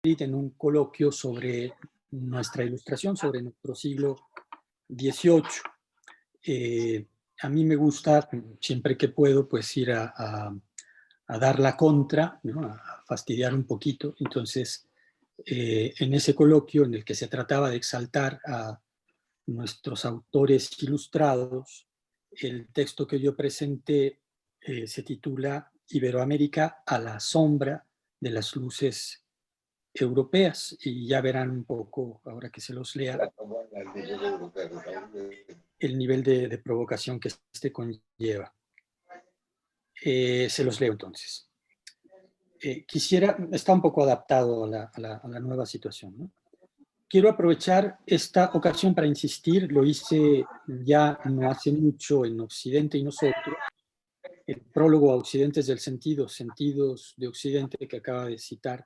en un coloquio sobre nuestra ilustración, sobre nuestro siglo XVIII. A mí me gusta, siempre que puedo, pues ir a dar la contra, ¿no? A fastidiar un poquito. Entonces, en ese coloquio en el que se trataba de exaltar a nuestros autores ilustrados, el texto que yo presenté se titula Iberoamérica a la sombra de las luces europeas, y ya verán un poco, ahora que se los lea, el nivel de provocación que este conlleva. Se los leo entonces. Está un poco adaptado a la nueva situación, ¿no? Quiero aprovechar esta ocasión para insistir, lo hice ya no hace mucho en Occidente y Nosotros, el prólogo a Occidentes del Sentido, Sentidos de Occidente, que acaba de citar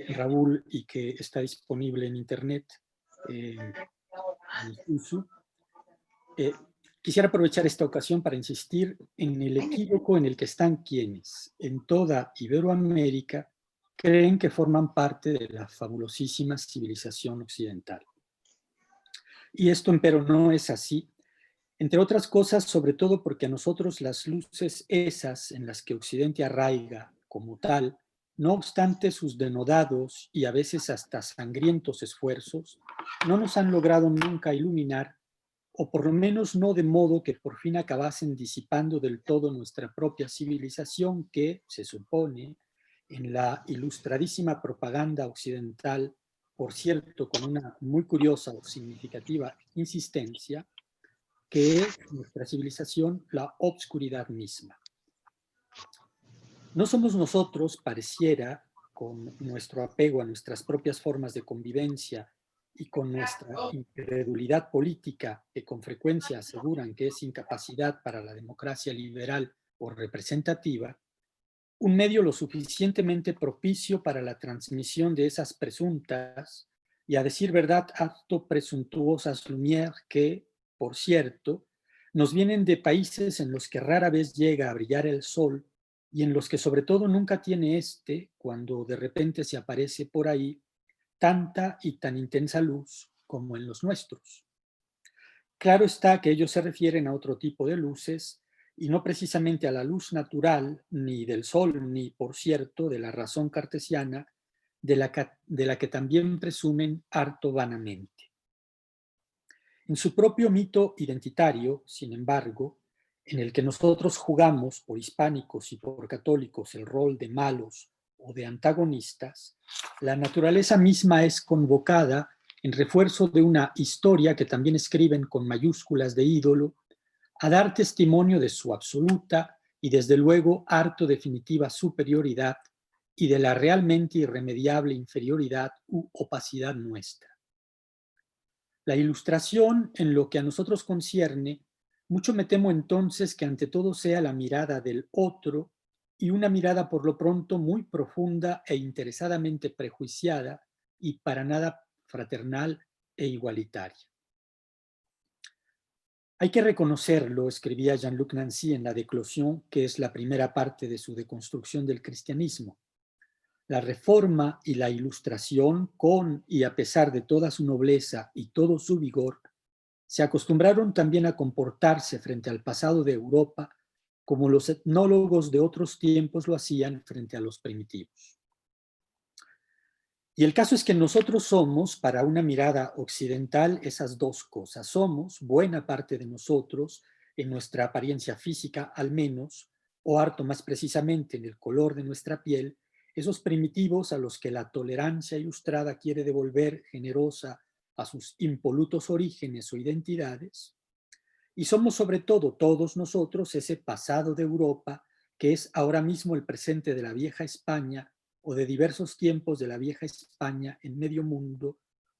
Raúl y que está disponible en internet. Quisiera aprovechar esta ocasión para insistir en el equívoco en el que están quienes, en toda Iberoamérica, creen que forman parte de la fabulosísima civilización occidental. Y esto, empero, no es así, entre otras cosas, sobre todo porque a nosotros las luces esas en las que Occidente arraiga como tal, no obstante sus denodados y a veces hasta sangrientos esfuerzos, no nos han logrado nunca iluminar, o por lo menos no de modo que por fin acabasen disipando del todo nuestra propia civilización que, se supone, en la ilustradísima propaganda occidental, por cierto, con una muy curiosa o significativa insistencia, que es nuestra civilización la obscuridad misma. No somos nosotros, pareciera, con nuestro apego a nuestras propias formas de convivencia y con nuestra incredulidad política, que con frecuencia aseguran que es incapacidad para la democracia liberal o representativa, un medio lo suficientemente propicio para la transmisión de esas presuntas y, a decir verdad, harto presuntuosas lumières que, por cierto, nos vienen de países en los que rara vez llega a brillar el sol y en los que sobre todo nunca tiene cuando de repente se aparece por ahí, tanta y tan intensa luz como en los nuestros. Claro está que ellos se refieren a otro tipo de luces y no precisamente a la luz natural, ni del sol, ni, por cierto, de la razón cartesiana, de la que también presumen harto vanamente. En su propio mito identitario, sin embargo, en el que nosotros jugamos por hispánicos y por católicos el rol de malos o de antagonistas, la naturaleza misma es convocada en refuerzo de una historia que también escriben con mayúsculas de ídolo, a dar testimonio de su absoluta y desde luego harto definitiva superioridad y de la realmente irremediable inferioridad u opacidad nuestra. La ilustración, en lo que a nosotros concierne, mucho me temo entonces que ante todo sea la mirada del otro y una mirada por lo pronto muy profunda e interesadamente prejuiciada y para nada fraternal e igualitaria. Hay que reconocerlo, escribía Jean-Luc Nancy en la Déclosion, que es la primera parte de su deconstrucción del cristianismo. La Reforma y la Ilustración, con y a pesar de toda su nobleza y todo su vigor, se acostumbraron también a comportarse frente al pasado de Europa como los etnólogos de otros tiempos lo hacían frente a los primitivos. Y el caso es que nosotros somos, para una mirada occidental, esas dos cosas. Somos, buena parte de nosotros, en nuestra apariencia física al menos, o harto más precisamente en el color de nuestra piel, esos primitivos a los que la tolerancia ilustrada quiere devolver generosa a sus impolutos orígenes o identidades. Y somos sobre todo todos nosotros ese pasado de Europa que es ahora mismo el presente de la vieja España o de diversos tiempos de la vieja España en medio mundo,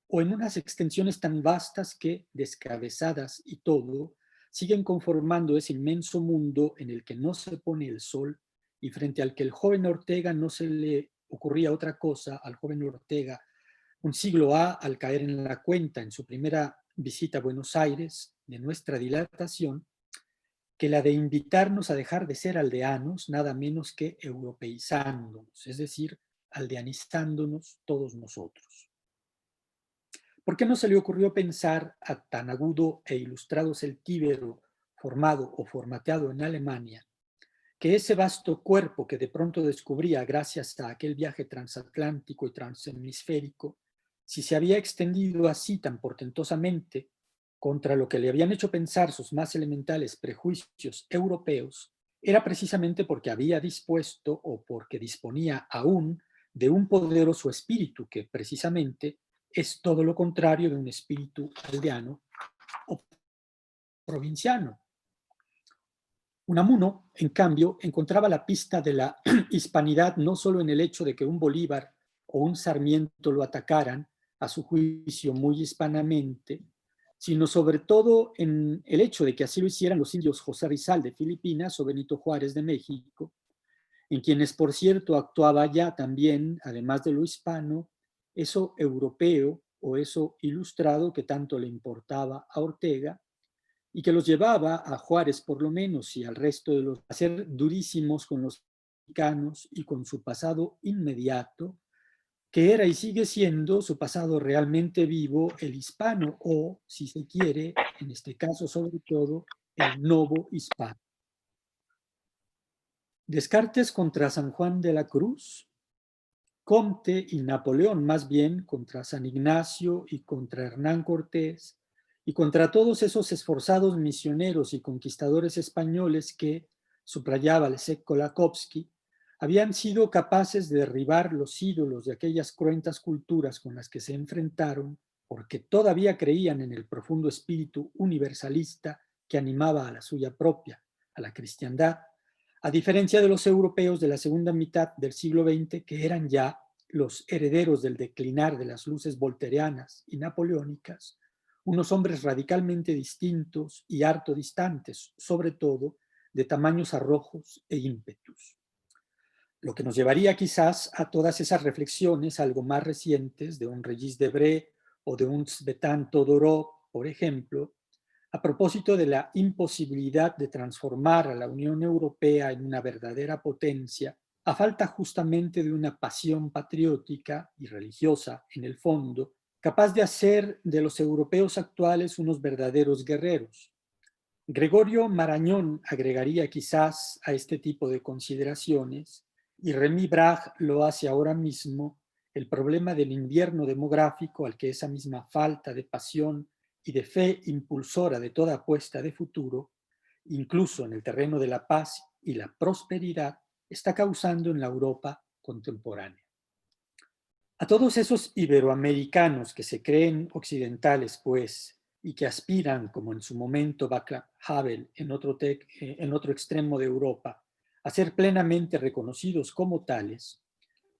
o en unas extensiones tan vastas que, descabezadas y todo, siguen conformando ese inmenso mundo en el que no se pone el sol y frente al que el joven Ortega no se le ocurría otra cosa, al joven Ortega, un siglo al caer en la cuenta en su primera visita a Buenos Aires de nuestra dilatación, que la de invitarnos a dejar de ser aldeanos, nada menos que europeizándonos, es decir, aldeanizándonos todos nosotros. ¿Por qué no se le ocurrió pensar a tan agudo e ilustrado celtíbero formado o formateado en Alemania que ese vasto cuerpo que de pronto descubría gracias a aquel viaje transatlántico y transhemisférico, si se había extendido así tan portentosamente contra lo que le habían hecho pensar sus más elementales prejuicios europeos, era precisamente porque había dispuesto o porque disponía aún de un poderoso espíritu que precisamente es todo lo contrario de un espíritu aldeano o provinciano. Unamuno, en cambio, encontraba la pista de la hispanidad no solo en el hecho de que un Bolívar o un Sarmiento lo atacaran, a su juicio muy hispanamente, sino sobre todo en el hecho de que así lo hicieran los indios José Rizal de Filipinas o Benito Juárez de México, en quienes, por cierto, actuaba ya también, además de lo hispano, eso europeo o eso ilustrado que tanto le importaba a Ortega, y que los llevaba a Juárez por lo menos y al resto de los a ser durísimos con los mexicanos y con su pasado inmediato, que era y sigue siendo su pasado realmente vivo, el hispano o, si se quiere, en este caso sobre todo, el novo hispano. Descartes contra San Juan de la Cruz, Comte y Napoleón más bien contra San Ignacio y contra Hernán Cortés y contra todos esos esforzados misioneros y conquistadores españoles que, subrayaba Leszek Kolakowski, habían sido capaces de derribar los ídolos de aquellas cruentas culturas con las que se enfrentaron porque todavía creían en el profundo espíritu universalista que animaba a la suya propia, a la cristiandad, a diferencia de los europeos de la segunda mitad del siglo XX, que eran ya los herederos del declinar de las luces volterianas y napoleónicas, unos hombres radicalmente distintos y harto distantes, sobre todo, de tamaños arrojos e ímpetus. Lo que nos llevaría quizás a todas esas reflexiones algo más recientes de un Regis Debray o de un Svetan Todorov, por ejemplo, a propósito de la imposibilidad de transformar a la Unión Europea en una verdadera potencia, a falta justamente de una pasión patriótica y religiosa en el fondo, capaz de hacer de los europeos actuales unos verdaderos guerreros. Gregorio Marañón agregaría quizás a este tipo de consideraciones, y Remy Bragg lo hace ahora mismo, el problema del invierno demográfico al que esa misma falta de pasión y de fe impulsora de toda apuesta de futuro, incluso en el terreno de la paz y la prosperidad, está causando en la Europa contemporánea. A todos esos iberoamericanos que se creen occidentales, pues, y que aspiran, como en su momento Václav Havel en otro extremo de Europa, a ser plenamente reconocidos como tales,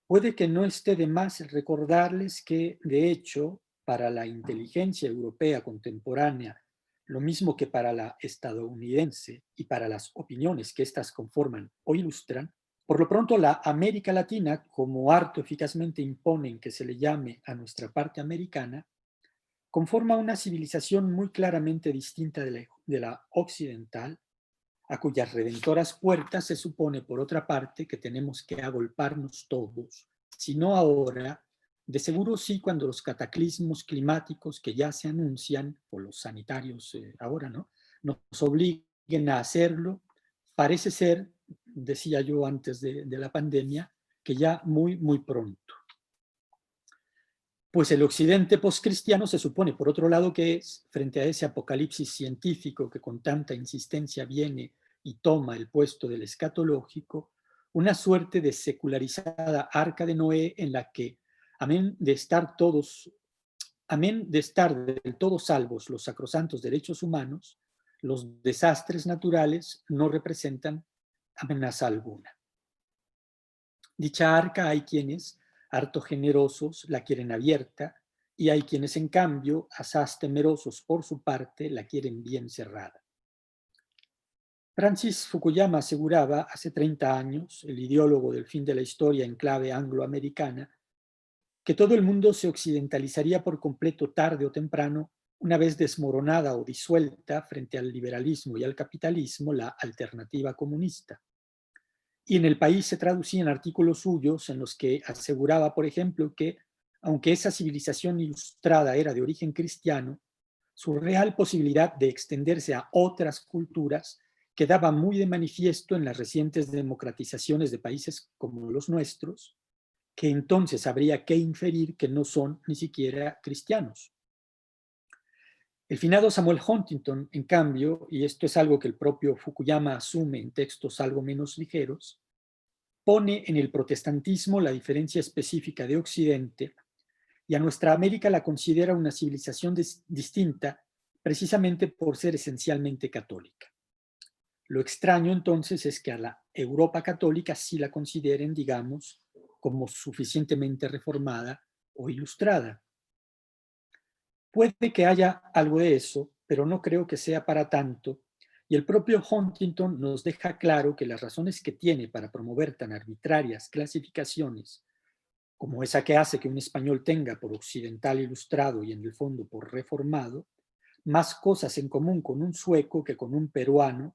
puede que no esté de más recordarles que, de hecho, para la inteligencia europea contemporánea, lo mismo que para la estadounidense y para las opiniones que éstas conforman o ilustran, por lo pronto la América Latina, como harto eficazmente imponen que se le llame a nuestra parte americana, conforma una civilización muy claramente distinta de la occidental, a cuyas redentoras puertas se supone, por otra parte, que tenemos que agolparnos todos, si no ahora, de seguro sí cuando los cataclismos climáticos que ya se anuncian, o los sanitarios ahora, ¿no?, nos obliguen a hacerlo, parece ser, decía yo antes de la pandemia, que ya muy, muy pronto. Pues el occidente postcristiano se supone, por otro lado, que es, frente a ese apocalipsis científico que con tanta insistencia viene y toma el puesto del escatológico, una suerte de secularizada arca de Noé en la que, amén de estar del todo salvos los sacrosantos derechos humanos, los desastres naturales no representan amenaza alguna. Dicha arca hay quienes, harto generosos, la quieren abierta, y hay quienes, en cambio, asaz temerosos por su parte, la quieren bien cerrada. Francis Fukuyama aseguraba hace 30 años, el ideólogo del fin de la historia en clave angloamericana, que todo el mundo se occidentalizaría por completo tarde o temprano, una vez desmoronada o disuelta frente al liberalismo y al capitalismo la alternativa comunista. y en El País se traducían artículos suyos en los que aseguraba, por ejemplo, que aunque esa civilización ilustrada era de origen cristiano, su real posibilidad de extenderse a otras culturas quedaba muy de manifiesto en las recientes democratizaciones de países como los nuestros, que entonces habría que inferir que no son ni siquiera cristianos. El finado Samuel Huntington, en cambio, y esto es algo que el propio Fukuyama asume en textos algo menos ligeros, pone en el protestantismo la diferencia específica de Occidente y a nuestra América la considera una civilización distinta precisamente por ser esencialmente católica. Lo extraño entonces es que a la Europa católica sí la consideren, digamos, como suficientemente reformada o ilustrada. Puede que haya algo de eso, pero no creo que sea para tanto, y el propio Huntington nos deja claro que las razones que tiene para promover tan arbitrarias clasificaciones, como esa que hace que un español tenga por occidental ilustrado y en el fondo por reformado, más cosas en común con un sueco que con un peruano,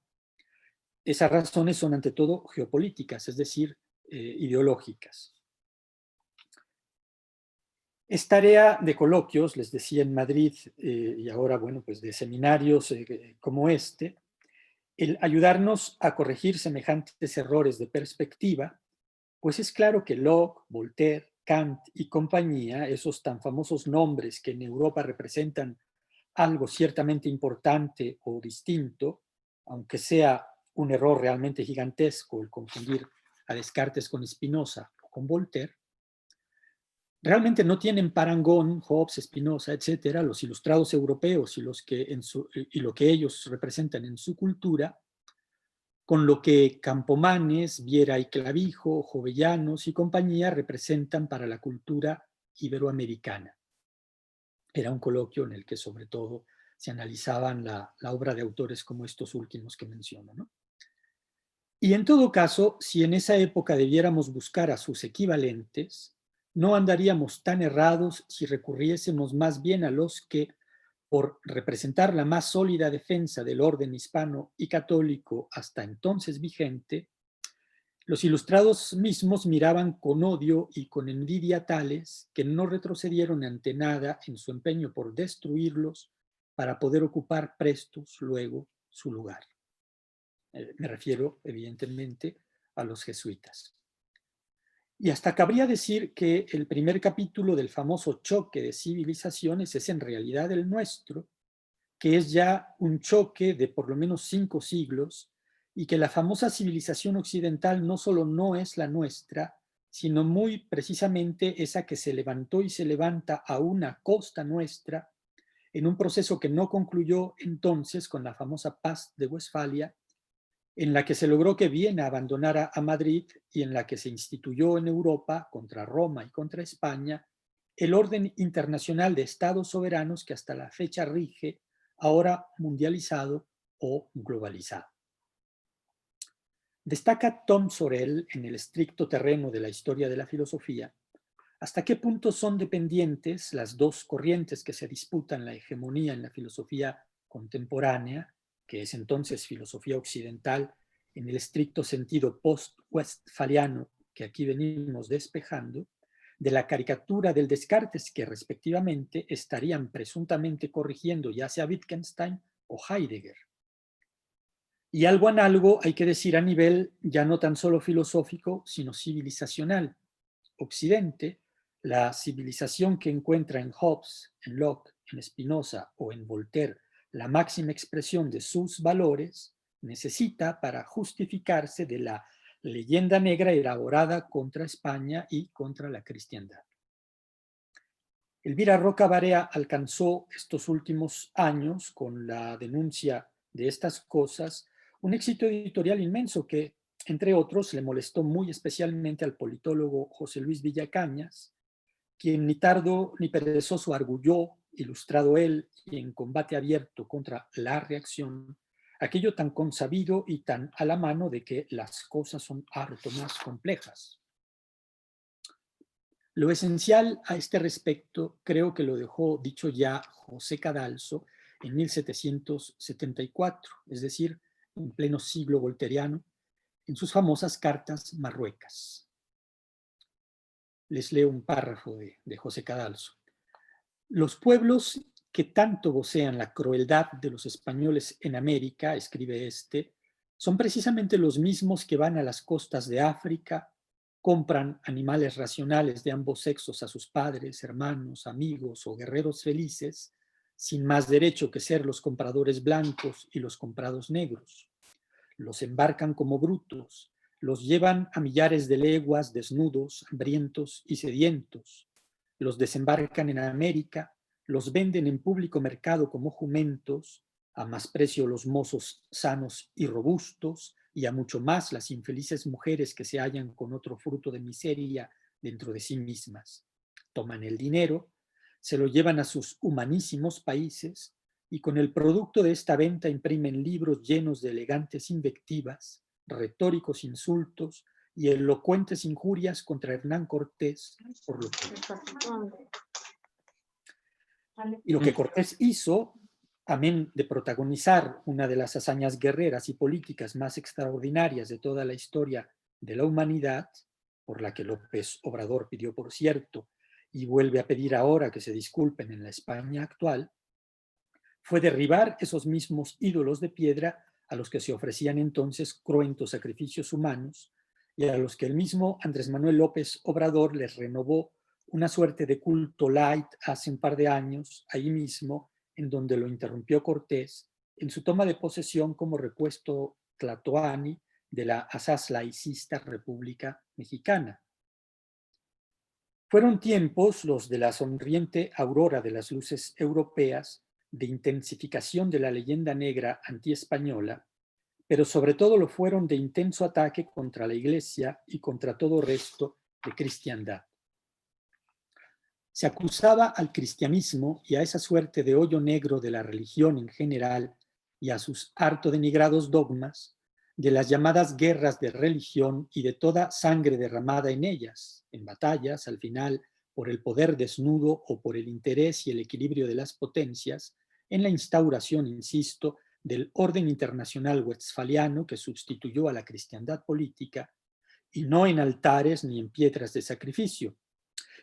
esas razones son ante todo geopolíticas, es decir, ideológicas. Es tarea de coloquios, les decía en Madrid, y ahora, bueno, pues de seminarios como este, el ayudarnos a corregir semejantes errores de perspectiva, pues es claro que Locke, Voltaire, Kant y compañía, esos tan famosos nombres que en Europa representan algo ciertamente importante o distinto, aunque sea un error realmente gigantesco el confundir a Descartes con Spinoza o con Voltaire, realmente no tienen parangón, Hobbes, Spinoza, etcétera, los ilustrados europeos y, y lo que ellos representan en su cultura, con lo que Campomanes, Viera y Clavijo, Jovellanos y compañía representan para la cultura iberoamericana. Era un coloquio en el que sobre todo se analizaban la obra de autores como estos últimos que menciono, ¿no? Y en todo caso, si en esa época debiéramos buscar a sus equivalentes, no andaríamos tan errados si recurriésemos más bien a los que, por representar la más sólida defensa del orden hispano y católico hasta entonces vigente, los ilustrados mismos miraban con odio y con envidia tales que no retrocedieron ante nada en su empeño por destruirlos para poder ocupar prestos luego su lugar. Me refiero, evidentemente, a los jesuitas. Y hasta cabría decir que el primer capítulo del famoso choque de civilizaciones es en realidad el nuestro, que es ya un choque de por lo menos 5 siglos, y que la famosa civilización occidental no solo no es la nuestra, sino muy precisamente esa que se levantó y se levanta a una costa nuestra, en un proceso que no concluyó entonces con la famosa paz de Westfalia, en la que se logró que Viena abandonara a Madrid y en la que se instituyó en Europa, contra Roma y contra España, el orden internacional de estados soberanos que hasta la fecha rige, ahora mundializado o globalizado. Destaca Tom Sorel en el estricto terreno de la historia de la filosofía hasta qué punto son dependientes las dos corrientes que se disputan la hegemonía en la filosofía contemporánea, que es entonces filosofía occidental en el estricto sentido post-westfaliano que aquí venimos despejando, de la caricatura del Descartes que respectivamente estarían presuntamente corrigiendo ya sea Wittgenstein o Heidegger. Y algo análogo hay que decir a nivel ya no tan solo filosófico, sino civilizacional. Occidente, la civilización que encuentra en Hobbes, en Locke, en Spinoza o en Voltaire la máxima expresión de sus valores, necesita para justificarse de la leyenda negra elaborada contra España y contra la cristiandad. Elvira Roca Barea alcanzó estos últimos años, con la denuncia de estas cosas, un éxito editorial inmenso que, entre otros, le molestó muy especialmente al politólogo José Luis Villacañas, quien ni tardo ni perezoso arguyó, ilustrado él y en combate abierto contra la reacción, aquello tan consabido y tan a la mano de que las cosas son harto más complejas. Lo esencial a este respecto creo que lo dejó dicho ya José Cadalso en 1774, es decir, en pleno siglo volteriano, en sus famosas cartas marruecas. Les leo un párrafo de José Cadalso. Los pueblos que tanto vocean la crueldad de los españoles en América, escribe este, son precisamente los mismos que van a las costas de África, compran animales racionales de ambos sexos a sus padres, hermanos, amigos o guerreros felices, sin más derecho que ser los compradores blancos y los comprados negros. Los embarcan como brutos, los llevan a millares de leguas desnudos, hambrientos y sedientos, los desembarcan en América, los venden en público mercado como jumentos, a más precio los mozos sanos y robustos, y a mucho más las infelices mujeres que se hallan con otro fruto de miseria dentro de sí mismas. Toman el dinero, se lo llevan a sus humanísimos países, y con el producto de esta venta imprimen libros llenos de elegantes invectivas, retóricos insultos y elocuentes injurias contra Hernán Cortés por lo que... Y lo que Cortés hizo, amén de protagonizar una de las hazañas guerreras y políticas más extraordinarias de toda la historia de la humanidad, por la que López Obrador pidió, por cierto, y vuelve a pedir ahora que se disculpen en la España actual, fue derribar esos mismos ídolos de piedra a los que se ofrecían entonces cruentos sacrificios humanos y a los que el mismo Andrés Manuel López Obrador les renovó una suerte de culto light hace un par de años, ahí mismo, en donde lo interrumpió Cortés, en su toma de posesión como repuesto tlatoani de la asaz laicista República Mexicana. Fueron tiempos los de la sonriente aurora de las luces europeas, de intensificación de la leyenda negra antiespañola, pero sobre todo lo fueron de intenso ataque contra la Iglesia y contra todo resto de cristiandad. Se acusaba al cristianismo y a esa suerte de hoyo negro de la religión en general y a sus harto denigrados dogmas de las llamadas guerras de religión y de toda sangre derramada en ellas, en batallas, al final, por el poder desnudo o por el interés y el equilibrio de las potencias, en la instauración, insisto, del orden internacional westfaliano que sustituyó a la cristiandad política, y no en altares ni en piedras de sacrificio.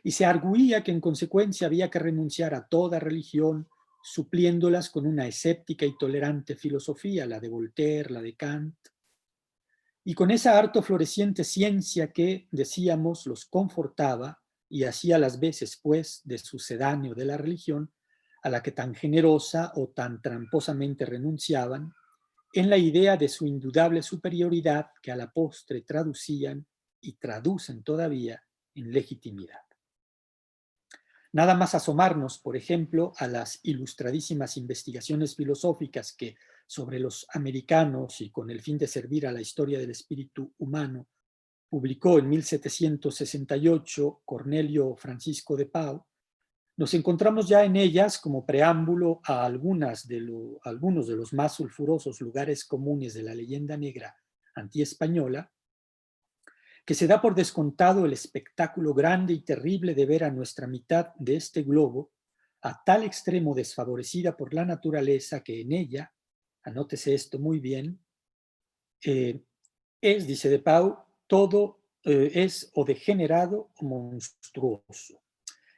Y se arguía que en consecuencia había que renunciar a toda religión, supliéndolas con una escéptica y tolerante filosofía, la de Voltaire, la de Kant, y con esa harto floreciente ciencia que, decíamos, los confortaba y hacía las veces, pues, de sucedáneo de la religión, a la que tan generosa o tan tramposamente renunciaban, en la idea de su indudable superioridad que a la postre traducían y traducen todavía en legitimidad. Nada más asomarnos, por ejemplo, a las ilustradísimas investigaciones filosóficas que sobre los americanos y con el fin de servir a la historia del espíritu humano publicó en 1768 Cornelio Francisco de Pau, nos encontramos ya en ellas como preámbulo a algunos de los más sulfurosos lugares comunes de la leyenda negra antiespañola, que se da por descontado el espectáculo grande y terrible de ver a nuestra mitad de este globo a tal extremo desfavorecida por la naturaleza que en ella, anótese esto muy bien, es, dice de Pau, todo es o degenerado o monstruoso.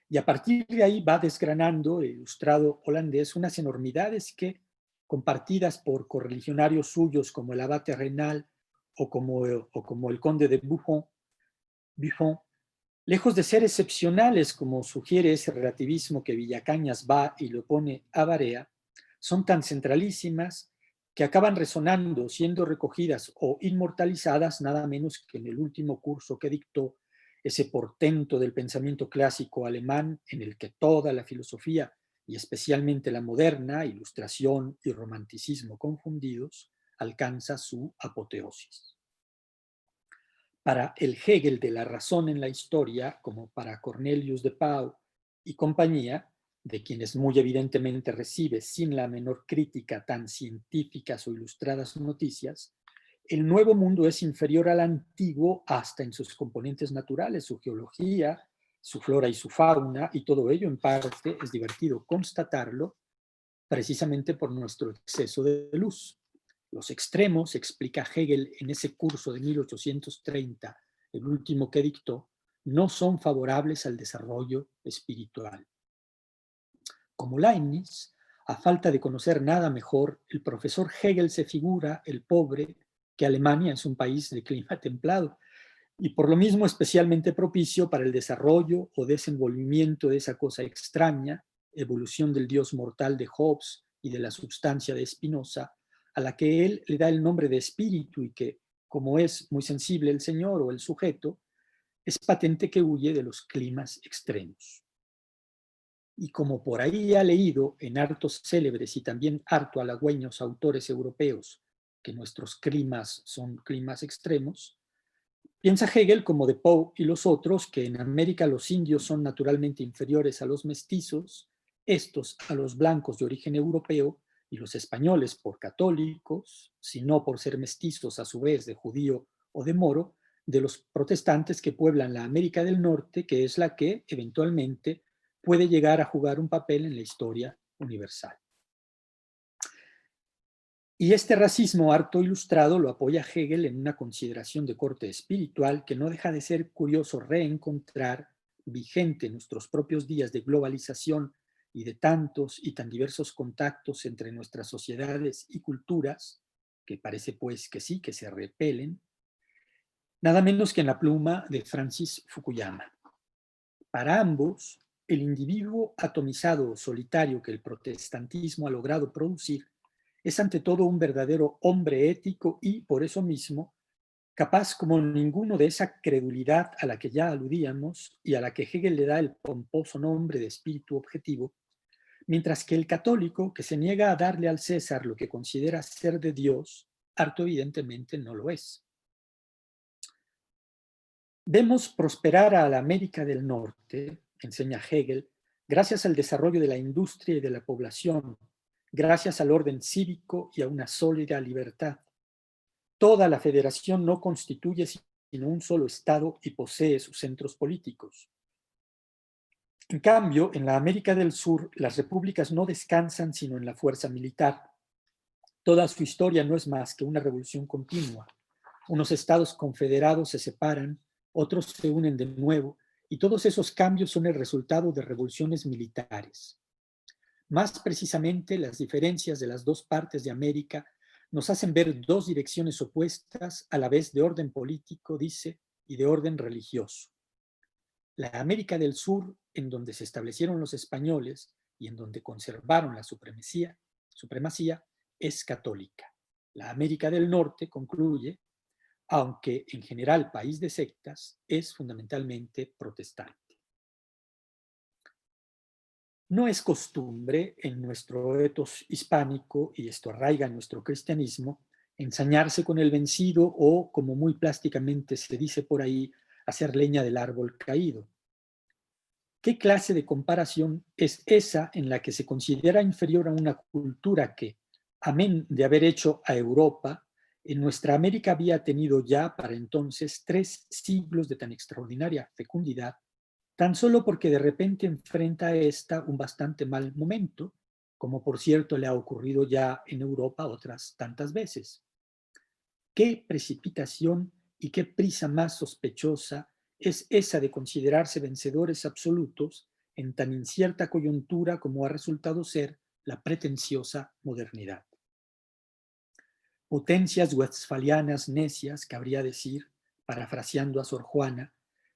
Y a partir de ahí va desgranando el ilustrado holandés unas enormidades que, compartidas por correligionarios suyos como el abate Renal o como el conde de Buffon, lejos de ser excepcionales, como sugiere ese relativismo que Villacañas va y lo pone a Barea, son tan centralísimas que acaban resonando, siendo recogidas o inmortalizadas nada menos que en el último curso que dictó ese portento del pensamiento clásico alemán en el que toda la filosofía, y especialmente la moderna, ilustración y romanticismo confundidos, alcanza su apoteosis. Para el Hegel de la razón en la historia, como para Cornelius de Pau y compañía, de quienes muy evidentemente recibe sin la menor crítica tan científicas o ilustradas noticias, el nuevo mundo es inferior al antiguo hasta en sus componentes naturales, su geología, su flora y su fauna, y todo ello en parte es divertido constatarlo precisamente por nuestro exceso de luz. Los extremos, explica Hegel en ese curso de 1830, el último que dictó, no son favorables al desarrollo espiritual. Como Leibniz, a falta de conocer nada mejor, el profesor Hegel se figura, el pobre, que Alemania es un país de clima templado y por lo mismo especialmente propicio para el desarrollo o desenvolvimiento de esa cosa extraña, evolución del Dios mortal de Hobbes y de la substancia de Spinoza, a la que él le da el nombre de espíritu y que, como es muy sensible el señor o el sujeto, es patente que huye de los climas extremos. Y como por ahí ha leído en hartos célebres y también harto halagüeños autores europeos que nuestros climas son climas extremos, piensa Hegel, como de Poe y los otros, que en América los indios son naturalmente inferiores a los mestizos, estos a los blancos de origen europeo y los españoles por católicos, si no por ser mestizos a su vez de judío o de moro, de los protestantes que pueblan la América del Norte, que es la que eventualmente puede llegar a jugar un papel en la historia universal. Y este racismo harto ilustrado lo apoya Hegel en una consideración de corte espiritual que no deja de ser curioso reencontrar vigente en nuestros propios días de globalización y de tantos y tan diversos contactos entre nuestras sociedades y culturas, que parece pues que sí, que se repelen, nada menos que en la pluma de Francis Fukuyama. Para ambos, el individuo atomizado o solitario que el protestantismo ha logrado producir es ante todo un verdadero hombre ético y, por eso mismo, capaz como ninguno de esa credulidad a la que ya aludíamos y a la que Hegel le da el pomposo nombre de espíritu objetivo, mientras que el católico, que se niega a darle al César lo que considera ser de Dios, harto evidentemente no lo es. Vemos prosperar a la América del Norte, enseña Hegel, gracias al desarrollo de la industria y de la población, gracias al orden cívico y a una sólida libertad. Toda la federación no constituye sino un solo Estado y posee sus centros políticos. En cambio, en la América del Sur, las repúblicas no descansan sino en la fuerza militar. Toda su historia no es más que una revolución continua. Unos estados confederados se separan, otros se unen de nuevo, y todos esos cambios son el resultado de revoluciones militares. Más precisamente, las diferencias de las dos partes de América nos hacen ver dos direcciones opuestas a la vez de orden político, dice, y de orden religioso. La América del Sur, en donde se establecieron los españoles y en donde conservaron la supremacía, es católica. La América del Norte, concluye, aunque en general país de sectas, es fundamentalmente protestante. No es costumbre en nuestro etos hispánico, y esto arraiga en nuestro cristianismo, ensañarse con el vencido o, como muy plásticamente se dice por ahí, hacer leña del árbol caído. ¿Qué clase de comparación es esa en la que se considera inferior a una cultura que, amén de haber hecho a Europa, en nuestra América había tenido ya para entonces 3 siglos de tan extraordinaria fecundidad, tan solo porque de repente enfrenta a esta un bastante mal momento, como por cierto le ha ocurrido ya en Europa otras tantas veces? ¿Qué precipitación y qué prisa más sospechosa es esa de considerarse vencedores absolutos en tan incierta coyuntura como ha resultado ser la pretenciosa modernidad? Potencias westfalianas necias, cabría decir, parafraseando a Sor Juana,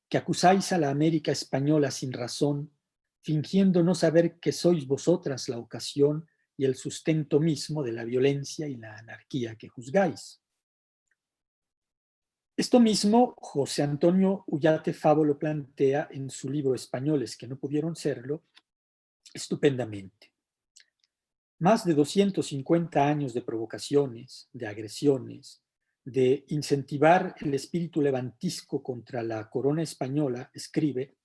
que acusáis a la América española sin razón, fingiendo no saber que sois vosotras la ocasión y el sustento mismo de la violencia y la anarquía que juzgáis. Esto mismo José Antonio Ullate Favo lo plantea en su libro Españoles que no pudieron serlo estupendamente. Más de 250 años de provocaciones, de agresiones, de incentivar el espíritu levantisco contra la corona española, escribe,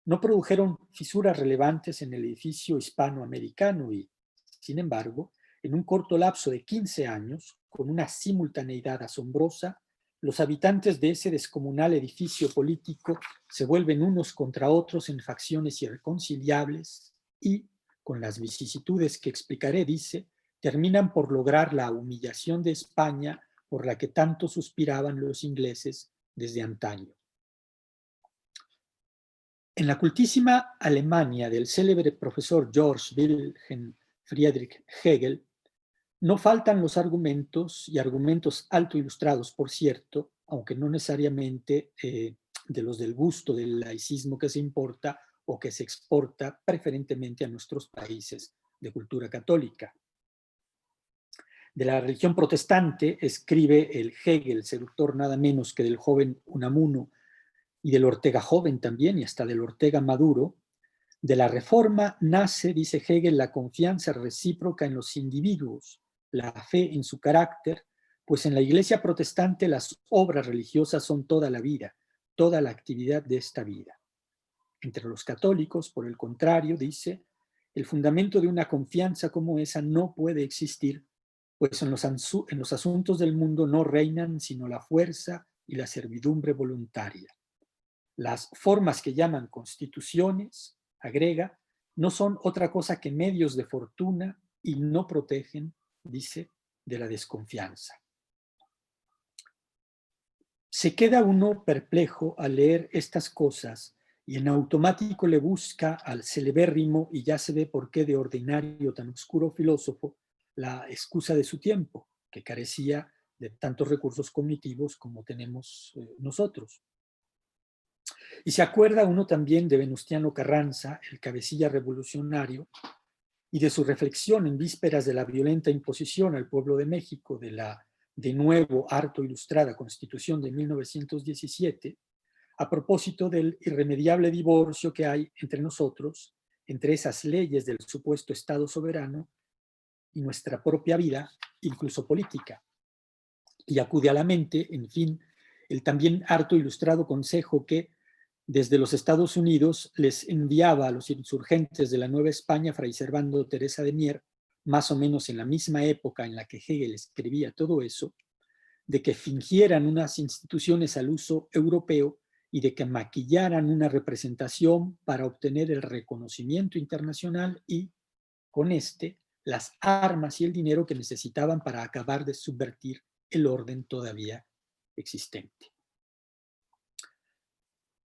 no produjeron fisuras relevantes en el edificio hispanoamericano y, sin embargo, en un corto lapso de 15 años, con una simultaneidad asombrosa, los habitantes de ese descomunal edificio político se vuelven unos contra otros en facciones irreconciliables y, con las vicisitudes que explicaré, dice, terminan por lograr la humillación de España por la que tanto suspiraban los ingleses desde antaño. En la cultísima Alemania del célebre profesor Georg Wilhelm Friedrich Hegel, no faltan los argumentos, y argumentos alto ilustrados, por cierto, aunque no necesariamente de los del gusto del laicismo que se importa o que se exporta preferentemente a nuestros países de cultura católica. De la religión protestante escribe el Hegel, seductor nada menos que del joven Unamuno, y del Ortega joven también, y hasta del Ortega maduro. De la reforma nace, dice Hegel, la confianza recíproca en los individuos, la fe en su carácter, pues en la Iglesia protestante las obras religiosas son toda la vida, toda la actividad de esta vida. Entre los católicos, por el contrario, dice, el fundamento de una confianza como esa no puede existir, pues en los asuntos del mundo no reinan sino la fuerza y la servidumbre voluntaria. Las formas que llaman constituciones, agrega, no son otra cosa que medios de fortuna y no protegen, dice, de la desconfianza. Se queda uno perplejo al leer estas cosas y en automático le busca al celebérrimo, y ya se ve por qué de ordinario tan oscuro filósofo, la excusa de su tiempo, que carecía de tantos recursos cognitivos como tenemos nosotros. Y se acuerda uno también de Venustiano Carranza, el cabecilla revolucionario, y de su reflexión en vísperas de la violenta imposición al pueblo de México de la de nuevo harto ilustrada Constitución de 1917, a propósito del irremediable divorcio que hay entre nosotros, entre esas leyes del supuesto Estado soberano y nuestra propia vida, incluso política. Y acude a la mente, en fin, el también harto ilustrado consejo que desde los Estados Unidos les enviaba a los insurgentes de la Nueva España Fray Servando Teresa de Mier, más o menos en la misma época en la que Hegel escribía todo eso, de que fingieran unas instituciones al uso europeo y de que maquillaran una representación para obtener el reconocimiento internacional y, con las armas y el dinero que necesitaban para acabar de subvertir el orden todavía existente.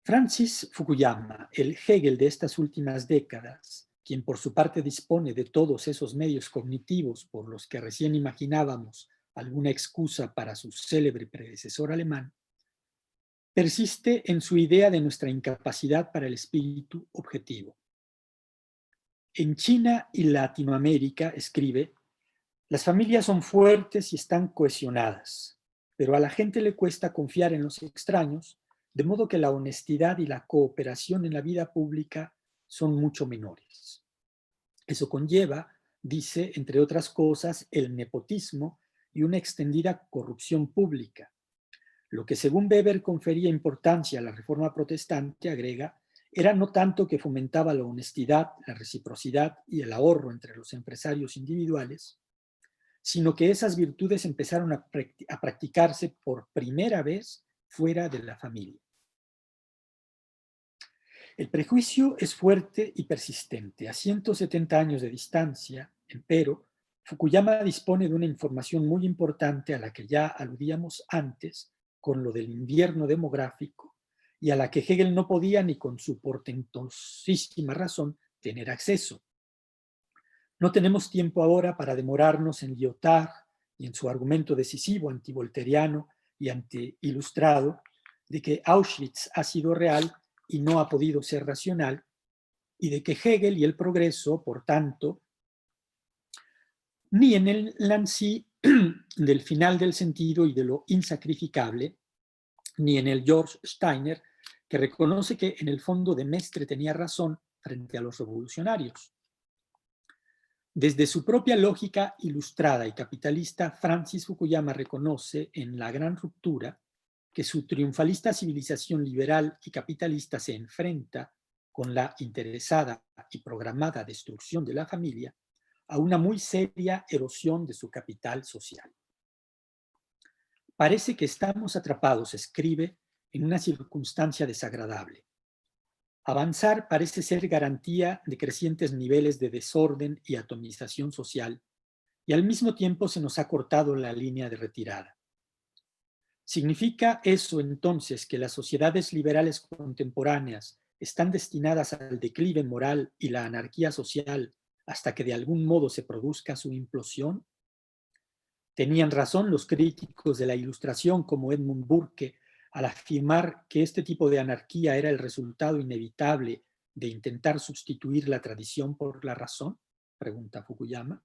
Francis Fukuyama, el Hegel de estas últimas décadas, quien por su parte dispone de todos esos medios cognitivos por los que recién imaginábamos alguna excusa para su célebre predecesor alemán, persiste en su idea de nuestra incapacidad para el espíritu objetivo. En China y Latinoamérica, escribe, las familias son fuertes y están cohesionadas, pero a la gente le cuesta confiar en los extraños, de modo que la honestidad y la cooperación en la vida pública son mucho menores. Eso conlleva, dice, entre otras cosas, el nepotismo y una extendida corrupción pública. Lo que según Weber confería importancia a la reforma protestante, agrega, era no tanto que fomentaba la honestidad, la reciprocidad y el ahorro entre los empresarios individuales, sino que esas virtudes empezaron a practicarse por primera vez fuera de la familia. El prejuicio es fuerte y persistente. A 170 años de distancia, empero, Fukuyama dispone de una información muy importante a la que ya aludíamos antes con lo del invierno demográfico y a la que Hegel no podía ni con su portentosísima razón tener acceso. No tenemos tiempo ahora para demorarnos en Lyotard y en su argumento decisivo antivolteriano y anti-ilustrado de que Auschwitz ha sido real y no ha podido ser racional, y de que Hegel y el progreso, por tanto, ni en el Nancy del final del sentido y de lo insacrificable, ni en el George Steiner, que reconoce que en el fondo de Mestre tenía razón frente a los revolucionarios. Desde su propia lógica ilustrada y capitalista, Francis Fukuyama reconoce en La Gran Ruptura que su triunfalista civilización liberal y capitalista se enfrenta con la interesada y programada destrucción de la familia a una muy seria erosión de su capital social. Parece que estamos atrapados, escribe, en una circunstancia desagradable. Avanzar parece ser garantía de crecientes niveles de desorden y atomización social, y al mismo tiempo se nos ha cortado la línea de retirada. ¿Significa eso entonces que las sociedades liberales contemporáneas están destinadas al declive moral y la anarquía social hasta que de algún modo se produzca su implosión? Tenían razón los críticos de la Ilustración como Edmund Burke al afirmar que este tipo de anarquía era el resultado inevitable de intentar sustituir la tradición por la razón, pregunta Fukuyama.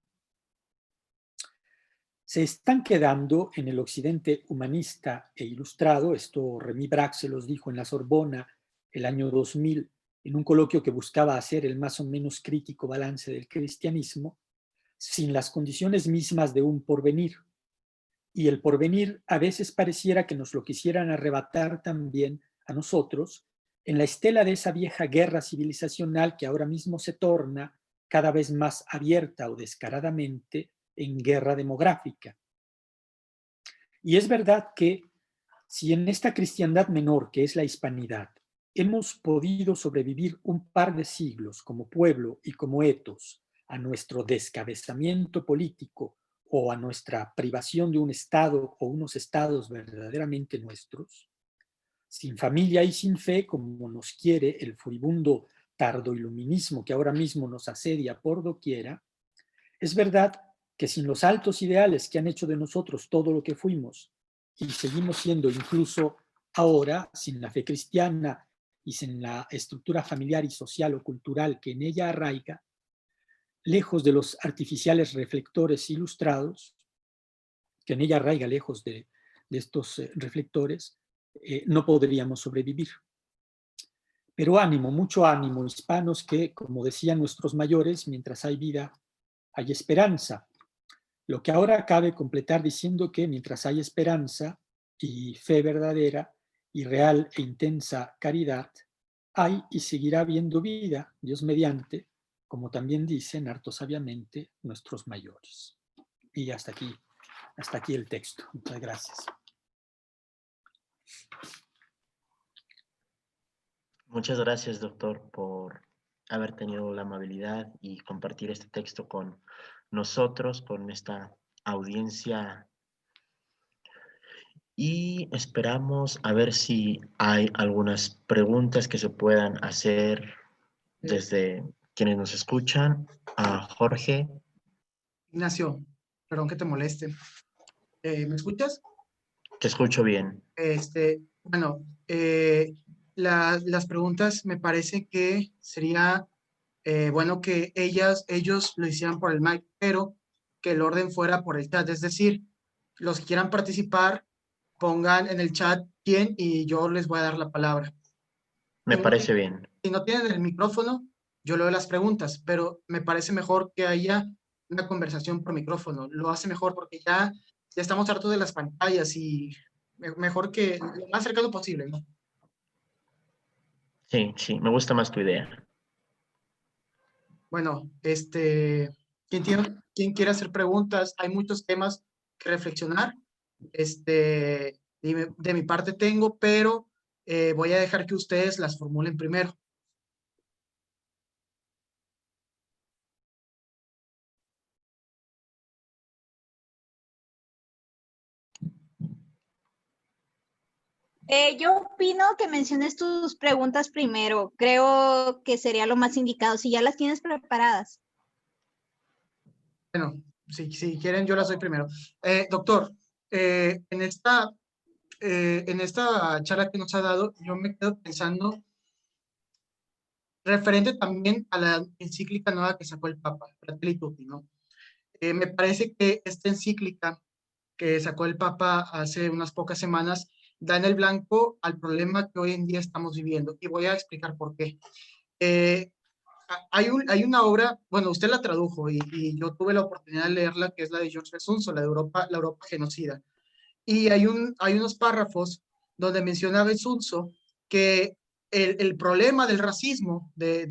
Se están quedando en el occidente humanista e ilustrado, esto Remy Braque se los dijo en la Sorbona el año 2000, en un coloquio que buscaba hacer el más o menos crítico balance del cristianismo, sin las condiciones mismas de un porvenir. Y el porvenir a veces pareciera que nos lo quisieran arrebatar también a nosotros en la estela de esa vieja guerra civilizacional que ahora mismo se torna cada vez más abierta o descaradamente en guerra demográfica. Y es verdad que si en esta cristiandad menor que es la hispanidad hemos podido sobrevivir un par de siglos como pueblo y como etos a nuestro descabezamiento político o a nuestra privación de un estado o unos estados verdaderamente nuestros, sin familia y sin fe, como nos quiere el furibundo tardoiluminismo que ahora mismo nos asedia por doquiera, es verdad que sin los altos ideales que han hecho de nosotros todo lo que fuimos y seguimos siendo incluso ahora, sin la fe cristiana y sin la estructura familiar y social o cultural que en ella arraiga, lejos de los artificiales reflectores ilustrados, que en ella arraiga lejos de estos reflectores, no podríamos sobrevivir. Pero ánimo, mucho ánimo, hispanos, que, como decían nuestros mayores, mientras hay vida, hay esperanza. Lo que ahora cabe completar diciendo que mientras hay esperanza y fe verdadera y real e intensa caridad, hay y seguirá habiendo vida, Dios mediante, como también dicen harto sabiamente nuestros mayores. Y hasta aquí el texto. Muchas gracias. Muchas gracias, doctor, por haber tenido la amabilidad y compartir este texto con nosotros, con esta audiencia. Y esperamos a ver si hay algunas preguntas que se puedan hacer desde quienes nos escuchan. A Jorge. Ignacio, perdón que te moleste. ¿Me escuchas? Te escucho bien. Bueno, las preguntas me parece que sería bueno que ellos lo hicieran por el mic, pero que el orden fuera por el chat. Es decir, los que quieran participar, pongan en el chat quién y yo les voy a dar la palabra. Me parece bien. Si no tienen el micrófono, yo leo las preguntas, pero me parece mejor que haya una conversación por micrófono. Lo hace mejor porque ya estamos hartos de las pantallas y mejor que lo más cercano posible, ¿no? Sí, me gusta más tu idea. Bueno, ¿quién quiere hacer preguntas? Hay muchos temas que reflexionar. De mi parte tengo, pero voy a dejar que ustedes las formulen primero. Yo opino que menciones tus preguntas primero. Creo que sería lo más indicado, si ya las tienes preparadas. Bueno, si quieren, yo las doy primero. Doctor, en esta charla que nos ha dado, yo me quedo pensando referente también a la encíclica nueva que sacó el Papa, Fratelli Tutti, ¿no? Me parece que esta encíclica que sacó el Papa hace unas pocas semanas da en el blanco al problema que hoy en día estamos viviendo. Y voy a explicar por qué. Hay una obra, bueno, usted la tradujo y yo tuve la oportunidad de leerla, que es la de George Besunzo, la Europa genocida. Y hay unos párrafos donde menciona Besunzo que el problema del racismo, de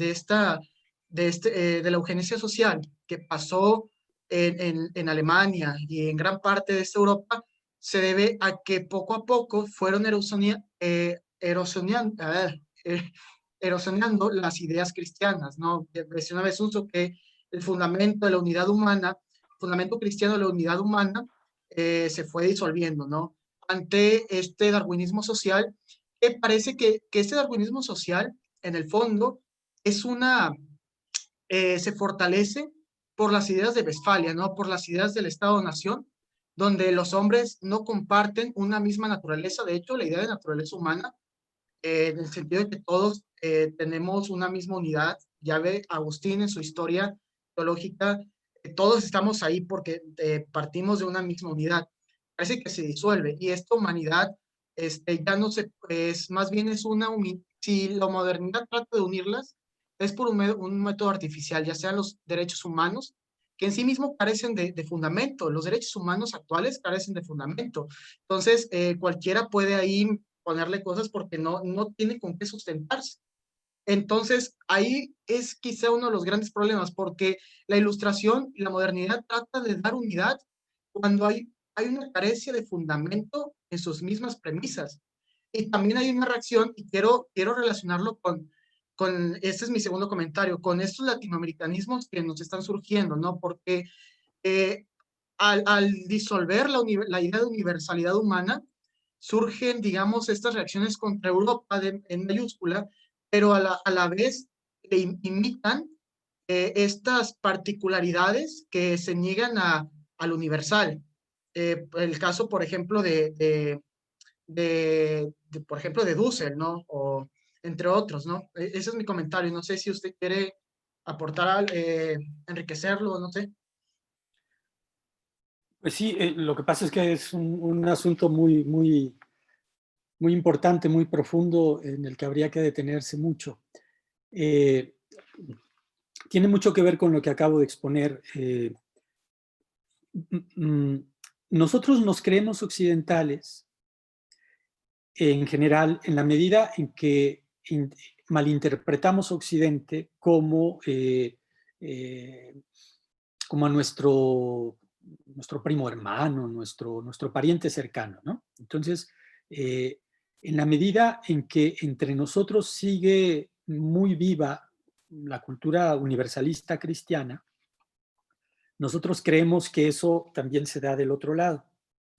la eugenesia social que pasó en Alemania y en gran parte de esta Europa, se debe a que poco a poco fueron erosionando las ideas cristianas, ¿no? Menciona Besunzo que el fundamento de la unidad humana fundamento cristiano de la unidad humana se fue disolviendo, ¿no? Ante este darwinismo social, que parece que este darwinismo social, en el fondo, es se fortalece por las ideas de Westfalia, ¿no? Por las ideas del Estado-Nación, donde los hombres no comparten una misma naturaleza. De hecho, la idea de naturaleza humana, en el sentido de que todos tenemos una misma unidad, ya ve Agustín en su historia teológica, todos estamos ahí porque partimos de una misma unidad. Parece que se disuelve, y esta humanidad ya no se, es más bien es si la modernidad trata de unirlas, es por un método artificial, ya sean los derechos humanos, que en sí mismos carecen de fundamento. Los derechos humanos actuales carecen de fundamento. Entonces, cualquiera puede ahí ponerle cosas porque no tiene con qué sustentarse. Entonces, ahí es quizá uno de los grandes problemas, porque la ilustración y la modernidad trata de dar unidad cuando hay una carencia de fundamento en sus mismas premisas. Y también hay una reacción, y quiero relacionarlo este es mi segundo comentario, con estos latinoamericanismos que nos están surgiendo, ¿no? Porque eh, al disolver la idea de universalidad humana, surgen, digamos, estas reacciones contra Europa en mayúscula, pero a la vez le imitan estas particularidades que se niegan al universal. El caso, por ejemplo, por ejemplo, de Dussel, ¿no? O entre otros, ¿no? Ese es mi comentario. No sé si usted quiere aportar, enriquecerlo, no sé. Pues sí, lo que pasa es que es un asunto muy, muy, muy importante, muy profundo, en el que habría que detenerse mucho. Tiene mucho que ver con lo que acabo de exponer. Nosotros nos creemos occidentales, en general, en la medida en que malinterpretamos Occidente como a nuestro primo hermano, nuestro pariente cercano, ¿no? Entonces, en la medida en que entre nosotros sigue muy viva la cultura universalista cristiana, nosotros creemos que eso también se da del otro lado,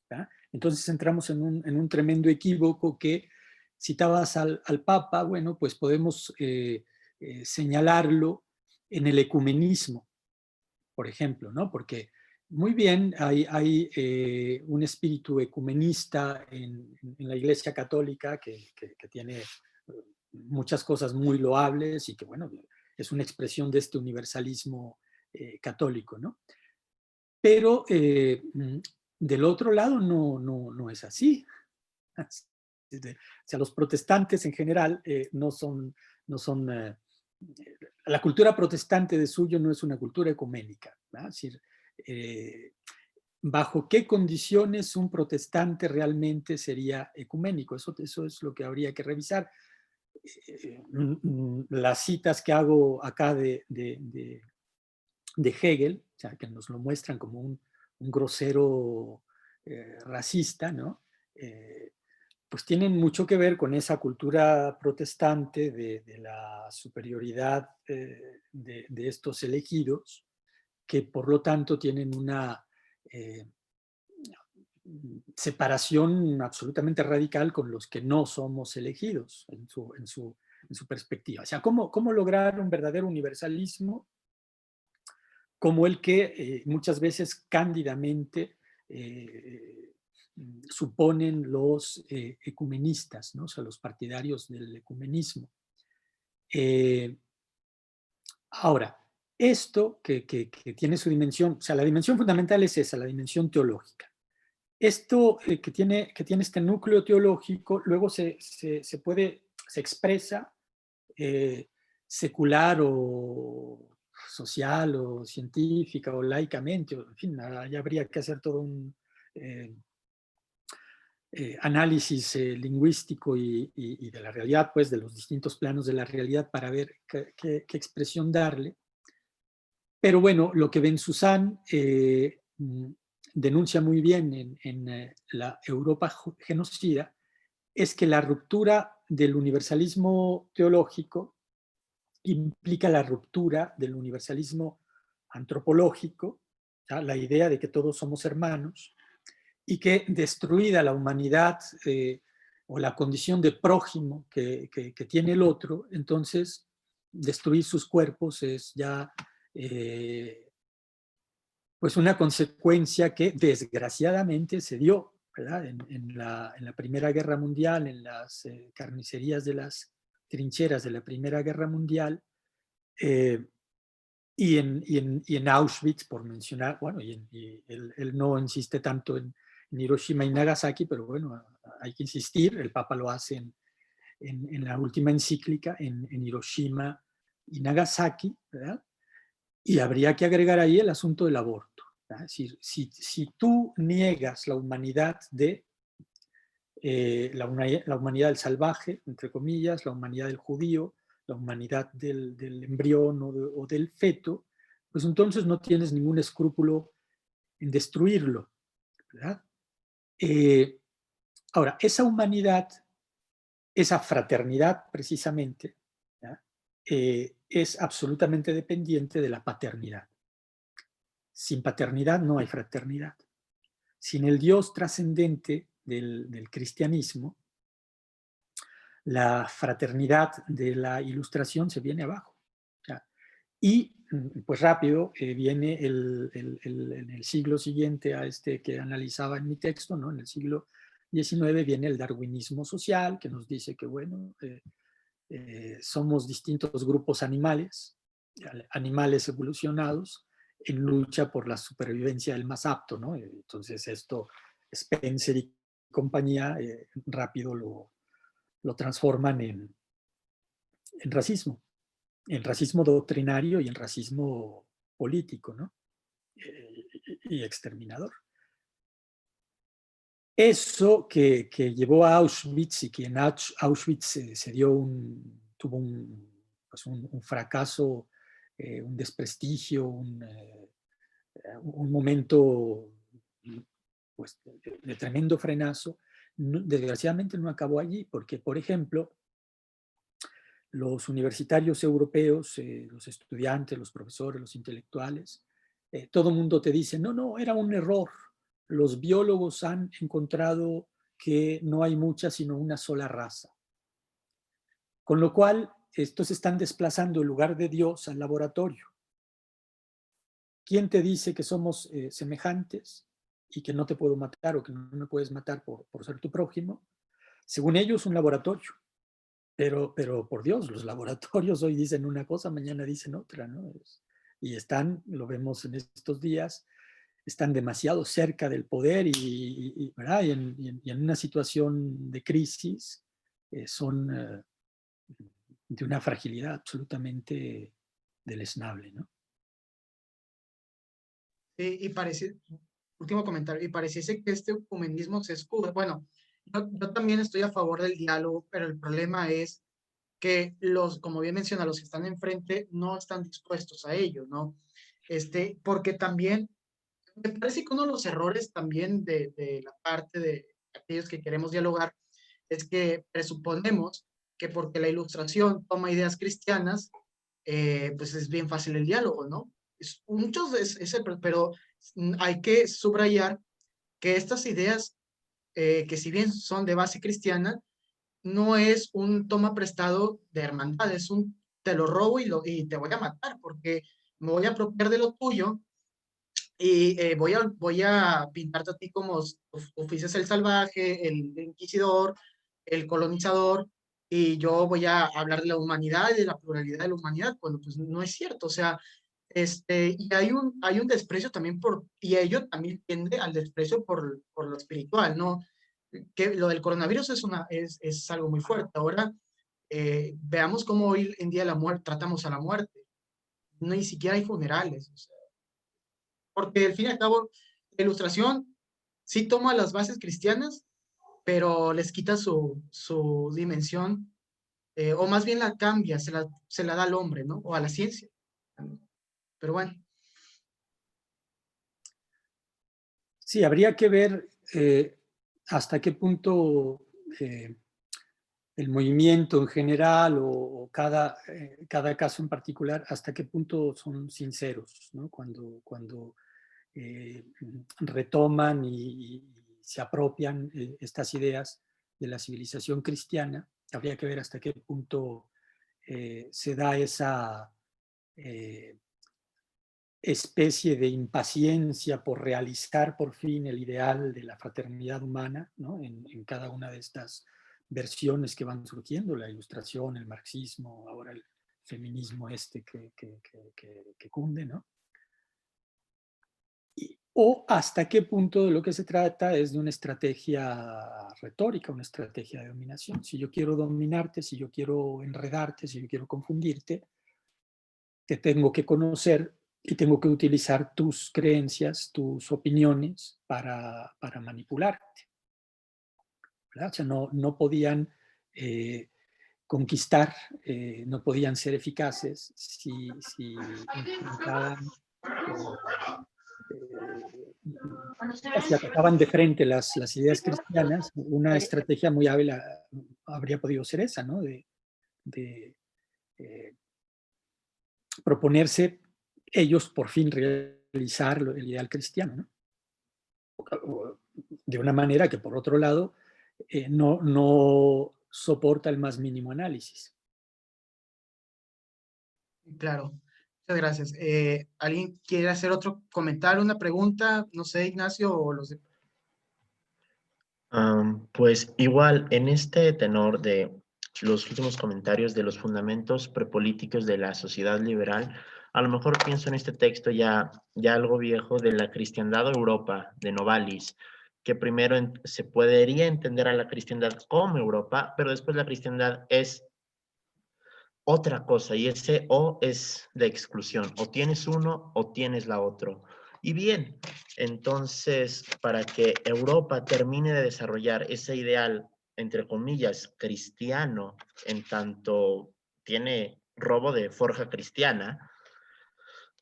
¿verdad? Entonces entramos en un tremendo equívoco que citabas al Papa. Bueno, pues podemos señalarlo en el ecumenismo, por ejemplo, ¿no? Porque muy bien, hay un espíritu ecumenista en la Iglesia Católica que tiene muchas cosas muy loables y que, bueno, es una expresión de este universalismo católico, ¿no? Pero del otro lado no es así. O sea, los protestantes en general no son la cultura protestante de suyo no es una cultura ecuménica, ¿verdad? Es decir, ¿bajo qué condiciones un protestante realmente sería ecuménico? Eso es lo que habría que revisar. Las citas que hago acá de Hegel, o sea, que nos lo muestran como un grosero racista, ¿no? Pues tienen mucho que ver con esa cultura protestante de la superioridad de estos elegidos, que por lo tanto tienen una separación absolutamente radical con los que no somos elegidos en su perspectiva. O sea, ¿cómo lograr un verdadero universalismo como el que muchas veces cándidamente suponen los ecumenistas, ¿no? O sea, los partidarios del ecumenismo. Ahora, esto que tiene su dimensión, o sea, la dimensión fundamental es esa, la dimensión teológica. Esto que tiene este núcleo teológico, luego se expresa secular o social o científica o laicamente, en fin, ya habría que hacer todo un análisis lingüístico y de la realidad, pues de los distintos planos de la realidad para ver qué expresión darle. Pero bueno, lo que Bensusan denuncia muy bien en la Europa genocida es que la ruptura del universalismo teológico implica la ruptura del universalismo antropológico, la idea de que todos somos hermanos y que destruida la humanidad o la condición de prójimo que tiene el otro, entonces destruir sus cuerpos es ya pues una consecuencia que desgraciadamente se dio, ¿verdad? En la Primera Guerra Mundial, en las carnicerías de las trincheras de la Primera Guerra Mundial, y en Auschwitz, por mencionar, bueno, y él no insiste tanto en Hiroshima y Nagasaki, pero bueno, hay que insistir, el Papa lo hace en la última encíclica, en Hiroshima y Nagasaki, ¿verdad? Y habría que agregar ahí el asunto del aborto. Es decir, si tú niegas la humanidad de la humanidad del salvaje, entre comillas, la humanidad del judío, la humanidad del embrión o del feto, pues entonces no tienes ningún escrúpulo en destruirlo, ¿verdad? Ahora, esa humanidad, esa fraternidad precisamente, es absolutamente dependiente de la paternidad. Sin paternidad no hay fraternidad. Sin el Dios trascendente del cristianismo, la fraternidad de la Ilustración se viene abajo. Y pues rápido viene en el siglo siguiente a este que analizaba en mi texto, ¿no? En el siglo XIX viene el darwinismo social, que nos dice que, bueno, somos distintos grupos animales evolucionados en lucha por la supervivencia del más apto, ¿no? Entonces esto, Spencer y compañía, rápido lo transforman en racismo doctrinario y en racismo político, ¿no? Y exterminador. Eso que llevó a Auschwitz y que en Auschwitz tuvo un fracaso, un desprestigio, un momento pues, de tremendo frenazo, desgraciadamente no acabó allí, porque, por ejemplo, los universitarios europeos, los estudiantes, los profesores, los intelectuales, todo el mundo te dice, no, era un error. Los biólogos han encontrado que no hay mucha sino una sola raza. Con lo cual, estos están desplazando el lugar de Dios al laboratorio. ¿Quién te dice que somos semejantes y que no te puedo matar o que no me puedes matar por ser tu prójimo? Según ellos, un laboratorio. Pero por Dios, los laboratorios hoy dicen una cosa, mañana dicen otra, ¿no? Y lo vemos en estos días, están demasiado cerca del poder ¿verdad? Y en una situación de crisis son de una fragilidad absolutamente deleznable, ¿no? Y parece, último comentario, y pareciese que este ecumenismo se escuda. Bueno, yo también estoy a favor del diálogo, pero el problema es que como bien menciona, los que están enfrente no están dispuestos a ello, ¿no? Porque también, me parece que uno de los errores también de la parte de aquellos que queremos dialogar es que presuponemos que porque la Ilustración toma ideas cristianas, pues es bien fácil el diálogo, ¿no? Pero hay que subrayar que estas ideas, que si bien son de base cristiana, no es un toma prestado de hermandad, es un te lo robo y te voy a matar porque me voy a apropiar de lo tuyo y voy a pintarte a ti como fuiste el salvaje, el inquisidor, el colonizador, y yo voy a hablar de la humanidad y de la pluralidad de la humanidad, cuando pues no es cierto, o sea, y hay un desprecio también y ello también tiende al desprecio por lo espiritual, ¿no? Que lo del coronavirus es algo muy fuerte. Ahora, veamos cómo hoy en día tratamos a la muerte. No, ni siquiera hay funerales, o sea, porque al fin y al cabo, la Ilustración sí toma las bases cristianas, pero les quita su dimensión, o más bien la cambia, se la da al hombre, ¿no? O a la ciencia. Pero bueno. Sí, habría que ver hasta qué punto el movimiento en general o cada caso en particular, hasta qué punto son sinceros, ¿no? Cuando retoman y se apropian estas ideas de la civilización cristiana. Habría que ver hasta qué punto se da esa especie de impaciencia por realizar por fin el ideal de la fraternidad humana, ¿no? En cada una de estas versiones que van surgiendo, la ilustración, el marxismo, ahora el feminismo que cunde, ¿no? O hasta qué punto de lo que se trata es de una estrategia retórica, una estrategia de dominación. Si yo quiero dominarte, si yo quiero enredarte, si yo quiero confundirte, te tengo que conocer y tengo que utilizar tus creencias, tus opiniones para manipularte, ¿verdad? O sea, no podían conquistar, no podían ser eficaces si enfrentaban si atacaban de frente las ideas cristianas. Una estrategia muy hábil habría podido ser esa, ¿no? De proponerse ellos por fin realizar el ideal cristiano, ¿no? De una manera que, por otro lado, no soporta el más mínimo análisis. Claro, muchas gracias. ¿Alguien quiere hacer otro comentario, una pregunta? No sé, Ignacio, o los de... Pues igual, en este tenor de los últimos comentarios de los fundamentos prepolíticos de la sociedad liberal, a lo mejor pienso en este texto ya algo viejo de la cristiandad de Europa, de Novalis, que primero se podría entender a la cristiandad como Europa, pero después la cristiandad es otra cosa, y ese o es de exclusión, o tienes uno o tienes la otro. Y bien, entonces, para que Europa termine de desarrollar ese ideal, entre comillas, cristiano, en tanto tiene robo de forja cristiana,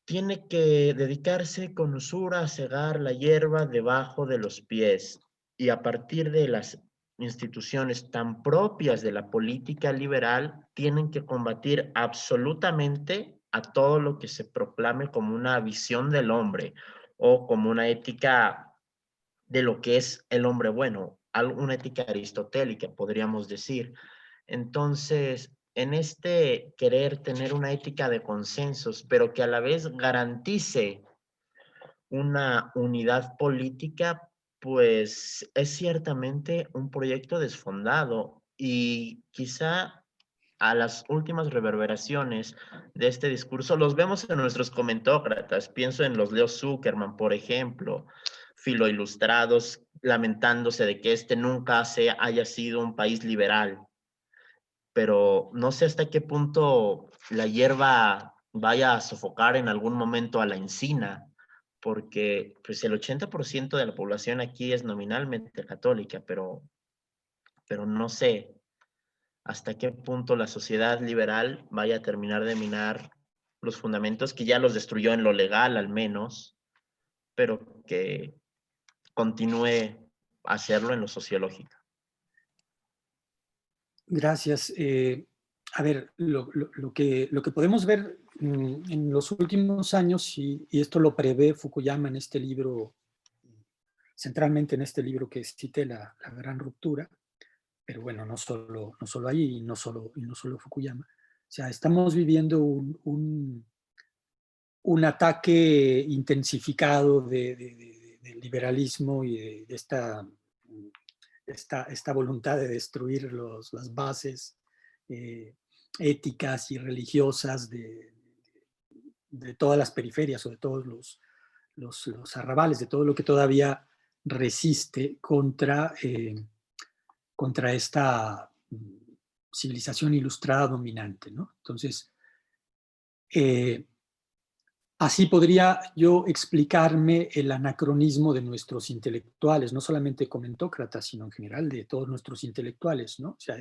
tiene que dedicarse con usura a cegar la hierba debajo de los pies, y a partir de las instituciones tan propias de la política liberal, tienen que combatir absolutamente a todo lo que se proclame como una visión del hombre o como una ética de lo que es el hombre bueno, una ética aristotélica, podríamos decir. Entonces, en este querer tener una ética de consensos, pero que a la vez garantice una unidad política, pues es ciertamente un proyecto desfondado, y quizá a las últimas reverberaciones de este discurso los vemos en nuestros comentócratas. Pienso en los Leo Zuckerman, por ejemplo, filoilustrados, lamentándose de que este nunca haya sido un país liberal. Pero no sé hasta qué punto la hierba vaya a sofocar en algún momento a la encina, porque pues el 80% de la población aquí es nominalmente católica, pero no sé hasta qué punto la sociedad liberal vaya a terminar de minar los fundamentos que ya los destruyó en lo legal al menos, pero que continúe a hacerlo en lo sociológico. Gracias. A ver, lo que podemos ver en los últimos años, y esto lo prevé Fukuyama en este libro, centralmente en este libro que cité, La Gran Ruptura, pero bueno, no solo ahí y no solo Fukuyama. O sea, estamos viviendo un ataque intensificado del liberalismo y de esta voluntad de destruir las bases éticas y religiosas de todas las periferias o de todos los arrabales, de todo lo que todavía resiste contra esta civilización ilustrada dominante, ¿no? Entonces, así podría yo explicarme el anacronismo de nuestros intelectuales, no solamente comentócratas, sino en general de todos nuestros intelectuales, ¿no? O sea,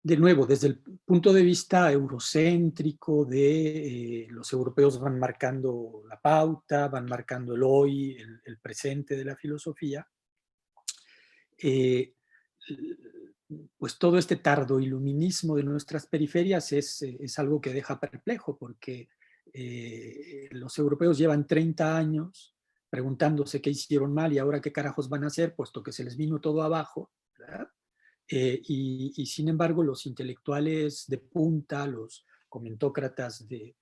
de nuevo, desde el punto de vista eurocéntrico de los europeos van marcando la pauta, van marcando el hoy, el presente de la filosofía, pues todo este tardoiluminismo de nuestras periferias es algo que deja perplejo, porque los europeos llevan 30 años preguntándose qué hicieron mal y ahora qué carajos van a hacer, puesto que se les vino todo abajo, ¿verdad? Y sin embargo, los intelectuales de punta, los comentócratas de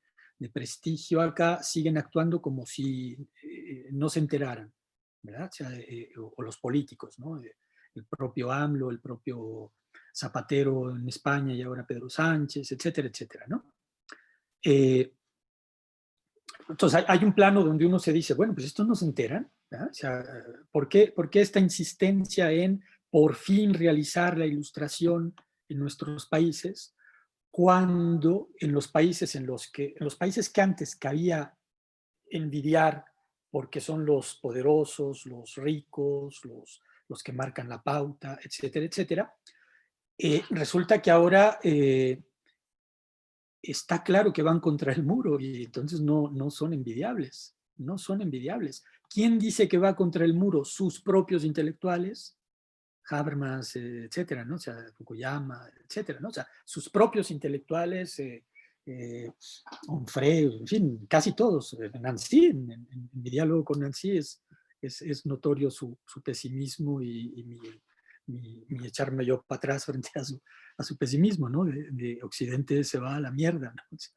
prestigio acá, siguen actuando como si no se enteraran, ¿verdad? O los políticos, ¿no? El propio AMLO, el propio Zapatero en España y ahora Pedro Sánchez, etcétera, etcétera, ¿no? Entonces hay un plano donde uno se dice, bueno, pues estos no se enteran, ¿verdad? O sea, ¿por qué esta insistencia en por fin realizar la ilustración en nuestros países, cuando en los países que antes cabía envidiar porque son los poderosos, los ricos, los que marcan la pauta, etcétera, etcétera, resulta que ahora está claro que van contra el muro y entonces no son envidiables, no son envidiables. ¿Quién dice que va contra el muro? Sus propios intelectuales, Habermas, etcétera, ¿no? O sea, Fukuyama, etcétera, ¿no? O sea, sus propios intelectuales, Onfray, en fin, casi todos. Nancy, en mi diálogo con Nancy es notorio su pesimismo y mi echarme yo para atrás frente a su pesimismo, ¿no? De Occidente se va a la mierda, ¿no? O sea,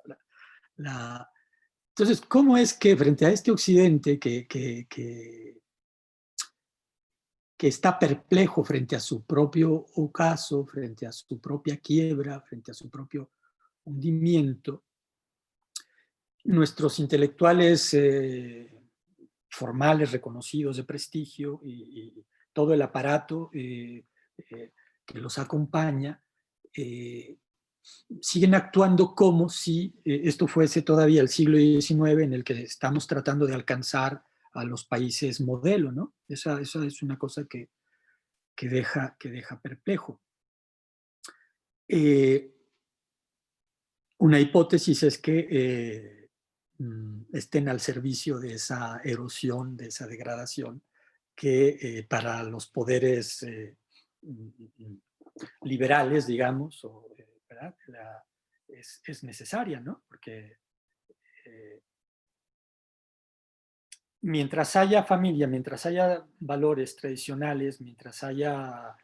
entonces, ¿cómo es que frente a este Occidente que está perplejo frente a su propio ocaso, frente a su propia quiebra, frente a su propio hundimiento, nuestros intelectuales formales, reconocidos de prestigio y todo el aparato que los acompaña, siguen actuando como si esto fuese todavía el siglo XIX en el que estamos tratando de alcanzar a los países modelo, ¿no? Esa es una cosa que deja perplejo. Una hipótesis es que estén al servicio de esa erosión, de esa degradación, que para los poderes liberales, digamos, ¿verdad? Es necesaria, ¿no? Porque mientras haya familia, mientras haya valores tradicionales, mientras haya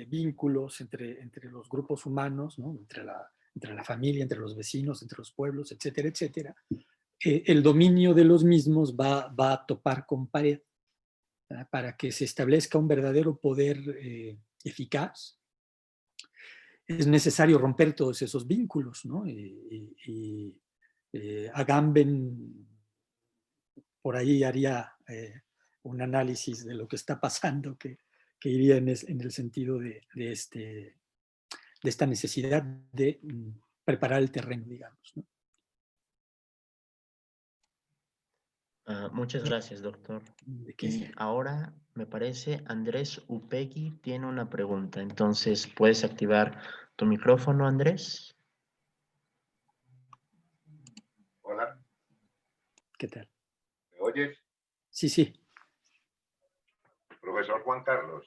vínculos entre los grupos humanos, ¿no? entre la familia, entre los vecinos, entre los pueblos, etcétera, etcétera, el dominio de los mismos va a topar con pared, ¿verdad? Para que se establezca un verdadero poder eficaz. Es necesario romper todos esos vínculos, ¿no? Agamben por ahí haría un análisis de lo que está pasando que iría en el sentido de esta necesidad de preparar el terreno, digamos, ¿no? Muchas gracias, doctor. Y ahora, me parece, Andrés Upegui tiene una pregunta. Entonces, ¿puedes activar tu micrófono, Andrés? Hola. ¿Qué tal? ¿Me oyes? Sí, sí. Profesor Juan Carlos,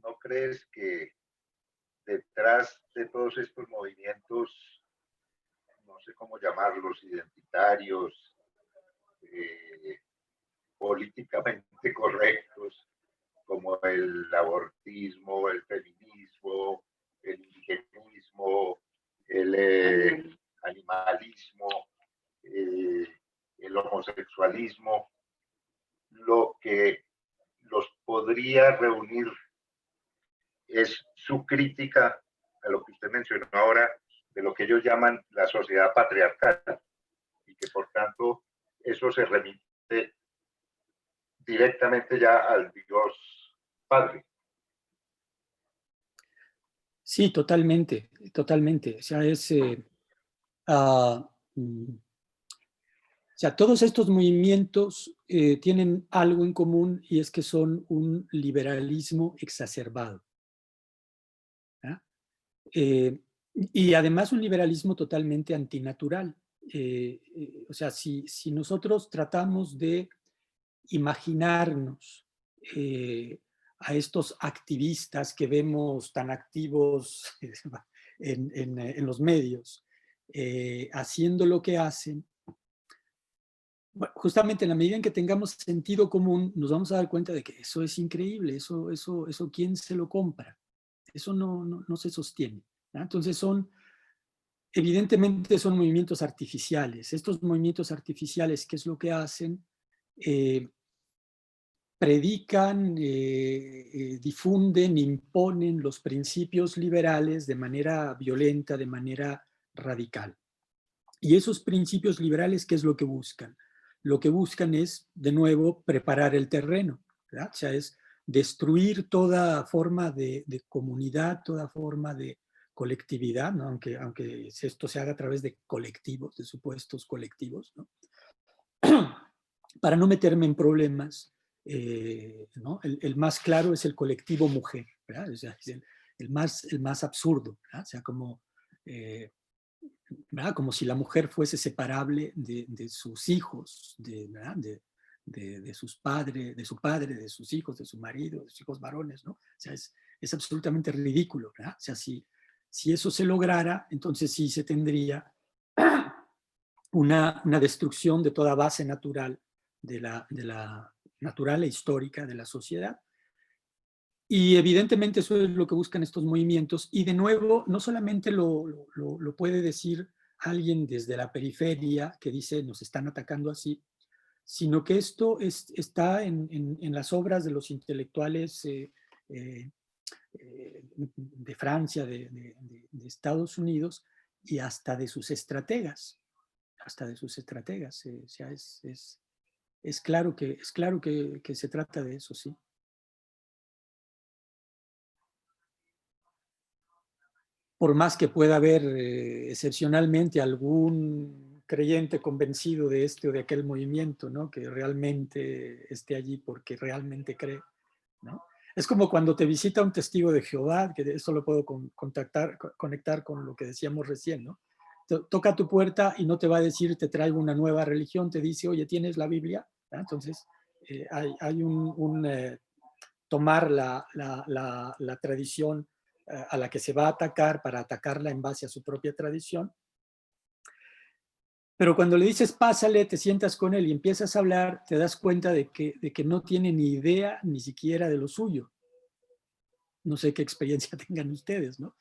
¿no crees que detrás de todos estos movimientos, no sé cómo llamarlos, identitarios, políticamente correctos, como el abortismo, el feminismo, el indigenismo, el animalismo, el homosexualismo, lo que los podría reunir es su crítica a lo que usted mencionó ahora, de lo que ellos llaman la sociedad patriarcal, y que por tanto eso se remite directamente ya al Dios Padre. Sí, totalmente, totalmente. O sea, o sea, todos estos movimientos tienen algo en común y es que son un liberalismo exacerbado. ¿Ah? Y además un liberalismo totalmente antinatural. O sea, si nosotros tratamos de imaginarnos a estos activistas que vemos tan activos en los medios, haciendo lo que hacen, bueno, justamente en la medida en que tengamos sentido común, nos vamos a dar cuenta de que eso es increíble, eso ¿quién se lo compra? Eso no se sostiene, ¿no? Entonces evidentemente son movimientos artificiales. Estos movimientos artificiales, ¿qué es lo que hacen? Predican, difunden, imponen los principios liberales de manera violenta, de manera radical. Y esos principios liberales, ¿qué es lo que buscan? Lo que buscan es, de nuevo, preparar el terreno, ¿verdad? O sea, es destruir toda forma de comunidad, toda forma de colectividad, ¿no? Aunque esto se haga a través de colectivos, de supuestos colectivos, ¿no? Para no meterme en problemas, ¿no? El más claro es el colectivo mujer, ¿verdad? O sea, es el más absurdo, ¿verdad? O sea, como, ¿verdad? Como si la mujer fuese separable de sus hijos, de sus padres, de su padre, de sus hijos, de su marido, de sus hijos varones, ¿no? O sea, es absolutamente ridículo, ¿verdad? O sea, si eso se lograra, entonces sí se tendría una destrucción de toda base natural de la natural e histórica de la sociedad. Y evidentemente eso es lo que buscan estos movimientos. Y de nuevo, no solamente lo puede decir alguien desde la periferia que dice nos están atacando así, sino que esto está en las obras de los intelectuales de Francia, de Estados Unidos y hasta de sus estrategas. Hasta de sus estrategas. O sea, es claro que se trata de eso, sí. Por más que pueda haber excepcionalmente algún creyente convencido de este o de aquel movimiento, ¿no? Que realmente esté allí porque realmente cree, ¿no? Es como cuando te visita un testigo de Jehová, que eso lo puedo conectar con lo que decíamos recién, ¿no? Toca tu puerta y no te va a decir te traigo una nueva religión, te dice, oye, ¿tienes la Biblia? ¿no? Entonces, hay un tomar la tradición a la que se va a atacar para atacarla en base a su propia tradición. Pero cuando le dices pásale, te sientas con él y empiezas a hablar, te das cuenta de que no tiene ni idea ni siquiera de lo suyo. No sé qué experiencia tengan ustedes, ¿no?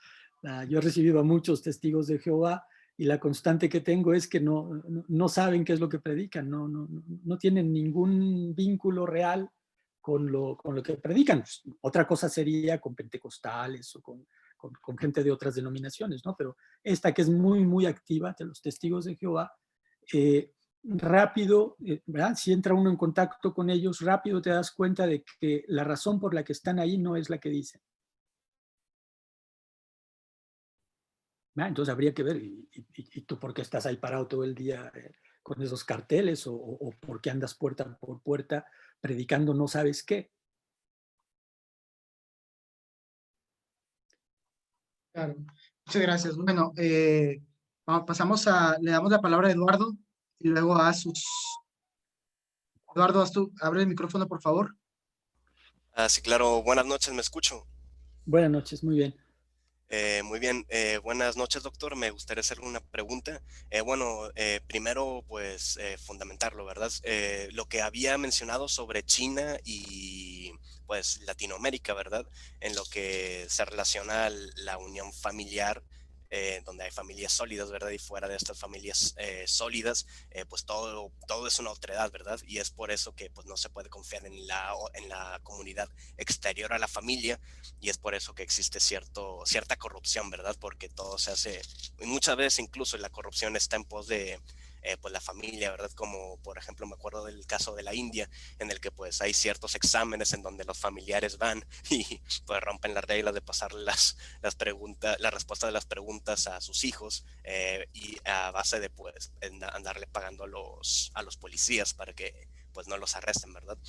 Yo he recibido a muchos testigos de Jehová y la constante que tengo es que no saben qué es lo que predican, no tienen ningún vínculo real con lo que predican. Otra cosa sería con pentecostales o con gente de otras denominaciones, ¿no? Pero esta que es muy, muy activa de los testigos de Jehová, rápido, ¿verdad? Si entra uno en contacto con ellos, rápido te das cuenta de que la razón por la que están ahí no es la que dicen. Entonces habría que ver, ¿y tú por qué estás ahí parado todo el día con esos carteles o por qué andas puerta por puerta predicando no sabes qué? Claro, muchas gracias. Bueno, pasamos le damos la palabra a Eduardo y luego a sus... Eduardo, abre el micrófono, por favor. Sí, claro. Buenas noches, ¿me escucho? Buenas noches, muy bien. Muy bien, buenas noches, doctor. Me gustaría hacer una pregunta. Primero, pues, fundamentarlo, ¿verdad? Lo que había mencionado sobre China y, pues, Latinoamérica, ¿verdad? En lo que se relaciona a la unión familiar, donde hay familias sólidas, ¿verdad? Y fuera de estas familias sólidas, pues todo es una otredad, ¿verdad? Y es por eso que, pues, no se puede confiar en la comunidad exterior a la familia. Y es por eso que existe cierta corrupción, ¿verdad? Porque todo se hace, y muchas veces incluso la corrupción está en pos de pues la familia, ¿verdad? Como por ejemplo me acuerdo del caso de la India, en el que pues hay ciertos exámenes en donde los familiares van y pues rompen las reglas de pasar las respuestas de las preguntas a sus hijos y a base de pues andarle pagando a los policías para que pues no los arresten, ¿verdad?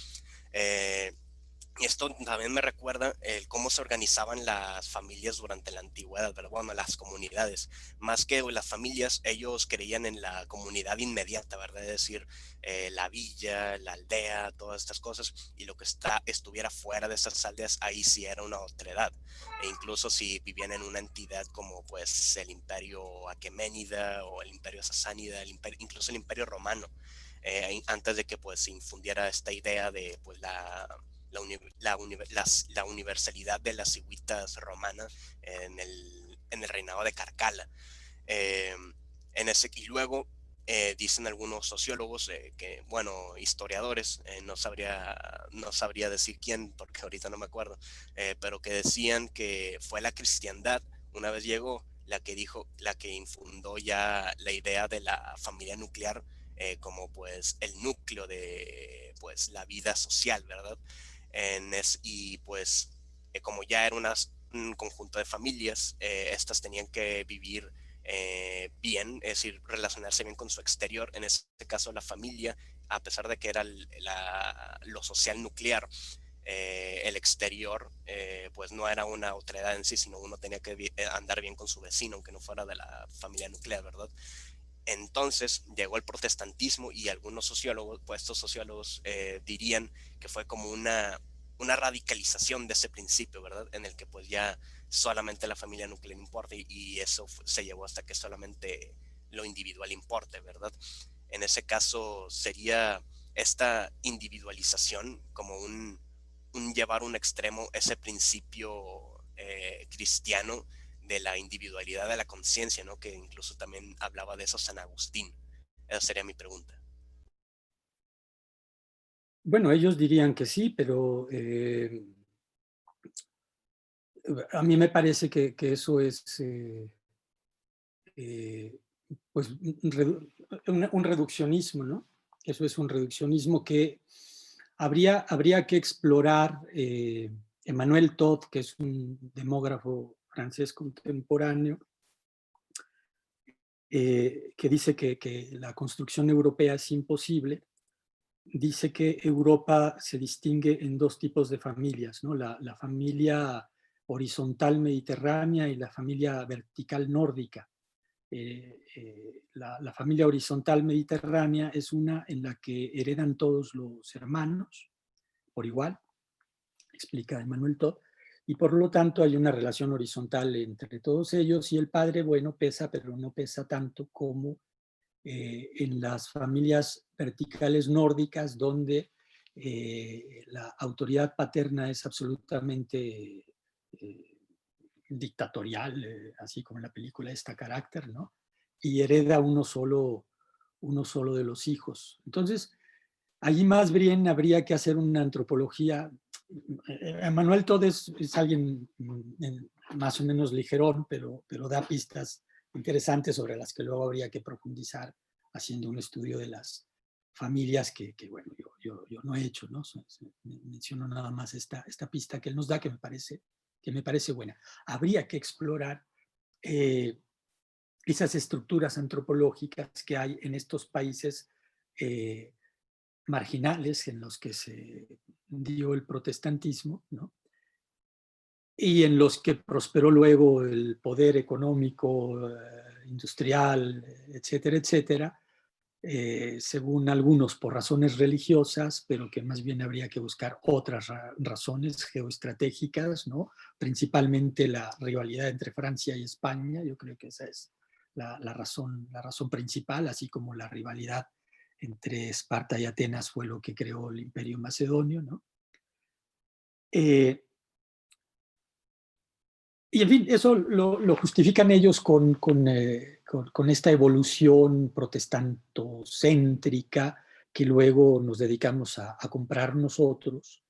Y esto también me recuerda cómo se organizaban las familias durante la antigüedad, ¿verdad? Bueno, las comunidades. Más que las familias, ellos creían en la comunidad inmediata, ¿verdad? Es decir, la villa, la aldea, todas estas cosas. Y lo que estuviera fuera de esas aldeas, ahí sí era una otredad. E incluso si vivían en una entidad como pues el imperio aqueménida o el imperio sasánida, incluso el imperio romano, antes de que pues se infundiera esta idea de pues la universalidad de las civilitas romanas en el reinado de Carcala. Eh, y luego dicen algunos sociólogos que, bueno, historiadores, no sabría decir quién, porque ahorita no me acuerdo, pero que decían que fue la cristiandad, una vez llegó, la que infundó ya la idea de la familia nuclear como pues el núcleo de pues la vida social, ¿verdad? Y pues como ya era un conjunto de familias, estas tenían que vivir bien, es decir, relacionarse bien con su exterior, en este caso la familia, a pesar de que era lo social nuclear, el exterior pues no era una otredad en sí, sino uno tenía que andar bien con su vecino, aunque no fuera de la familia nuclear, ¿verdad? Entonces llegó el protestantismo y algunos sociólogos, pues estos sociólogos dirían que fue como una radicalización de ese principio, ¿verdad? En el que pues ya solamente la familia nuclear importa y eso se llevó hasta que solamente lo individual importe, ¿verdad? En ese caso sería esta individualización como un llevar un extremo ese principio cristiano de la individualidad de la conciencia, ¿no? Que incluso también hablaba de eso San Agustín. Esa sería mi pregunta. Bueno, ellos dirían que sí, pero a mí me parece que eso es pues un reduccionismo, ¿no? Eso es un reduccionismo que habría que explorar. Emmanuel Todd, que es un demógrafo francés contemporáneo, que dice que la construcción europea es imposible, dice que Europa se distingue en dos tipos de familias, ¿no? La familia horizontal mediterránea y la familia vertical nórdica. La familia horizontal mediterránea es una en la que heredan todos los hermanos por igual, explica Emmanuel Todd, y por lo tanto hay una relación horizontal entre todos ellos y el padre, bueno, pesa, pero no pesa tanto como en las familias verticales nórdicas, donde la autoridad paterna es absolutamente dictatorial, así como en la película esta Carácter, ¿no? Y hereda uno solo de los hijos. Entonces, allí más bien habría que hacer una antropología. Emmanuel Todd es alguien más o menos ligerón, pero da pistas interesantes sobre las que luego habría que profundizar haciendo un estudio de las familias que bueno, yo no he hecho, ¿no? Menciono nada más esta pista que él nos da que me parece buena. Habría que explorar esas estructuras antropológicas que hay en estos países marginales en los que se dio el protestantismo, ¿no? Y en los que prosperó luego el poder económico, industrial, etcétera, etcétera, según algunos por razones religiosas, pero que más bien habría que buscar otras razones geoestratégicas, ¿no? Principalmente la rivalidad entre Francia y España. Yo creo que esa es la razón principal, así como la rivalidad entre Esparta y Atenas fue lo que creó el Imperio Macedonio, ¿no? Y en fin, eso lo justifican ellos con esta evolución protestantocéntrica que luego nos dedicamos a comprar nosotros,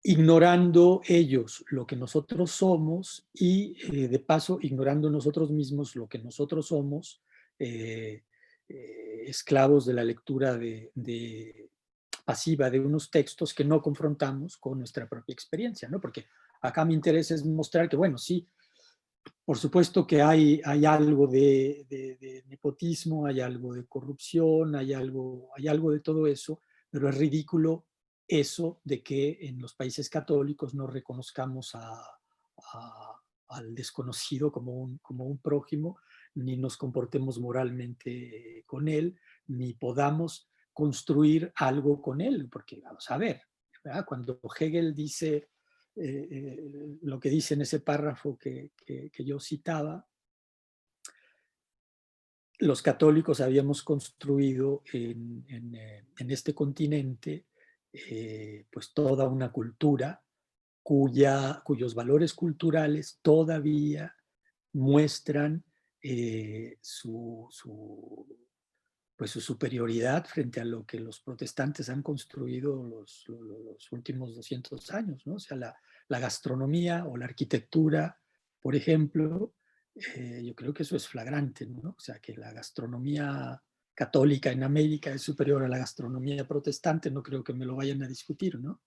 ignorando ellos lo que nosotros somos y de paso ignorando nosotros mismos lo que nosotros somos, esclavos de la lectura pasiva de unos textos que no confrontamos con nuestra propia experiencia, ¿no? Porque acá mi interés es mostrar que, bueno, sí, por supuesto que hay algo de nepotismo, hay algo de corrupción, hay algo de todo eso, pero es ridículo eso de que en los países católicos no reconozcamos al desconocido como un prójimo, ni nos comportemos moralmente con él, ni podamos construir algo con él, porque vamos a ver, ¿verdad? Cuando Hegel dice lo que dice en ese párrafo que yo citaba, los católicos habíamos construido en este continente pues toda una cultura cuyos valores culturales todavía muestran pues su superioridad frente a lo que los protestantes han construido los últimos 200 años, ¿no? O sea, la gastronomía o la arquitectura, por ejemplo, yo creo que eso es flagrante, ¿no? O sea, que la gastronomía católica en América es superior a la gastronomía protestante, no creo que me lo vayan a discutir, ¿no?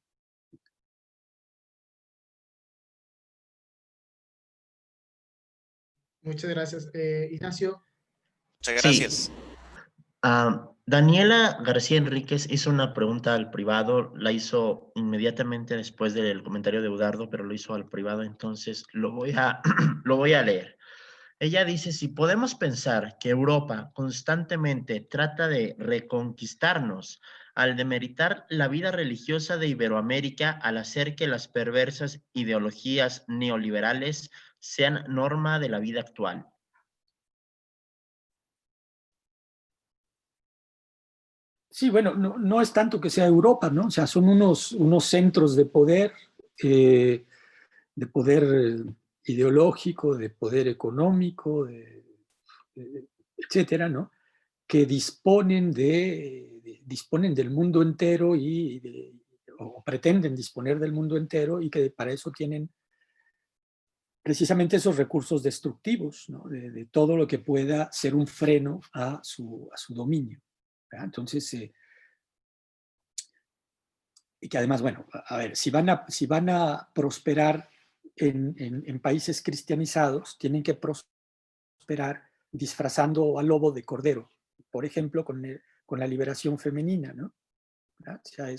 Muchas gracias. Ignacio. Muchas Sí. gracias. Daniela García Enríquez hizo una pregunta al privado, la hizo inmediatamente después del comentario de Udardo, pero lo hizo al privado, entonces lo voy a leer. Ella dice, si podemos pensar que Europa constantemente trata de reconquistarnos al demeritar la vida religiosa de Iberoamérica al hacer que las perversas ideologías neoliberales sean norma de la vida actual. Sí, bueno, no es tanto que sea Europa, ¿no? O sea, son unos centros de poder ideológico, de poder económico, etcétera, ¿no? Que disponen del mundo entero o pretenden disponer del mundo entero y que para eso tienen precisamente esos recursos destructivos, ¿no? De todo lo que pueda ser un freno a su dominio, ¿verdad? Entonces, y que además, bueno, a ver, si van a prosperar en países cristianizados, tienen que prosperar disfrazando al lobo de cordero, por ejemplo, con la liberación femenina, ¿no? ¿Verdad? O sea,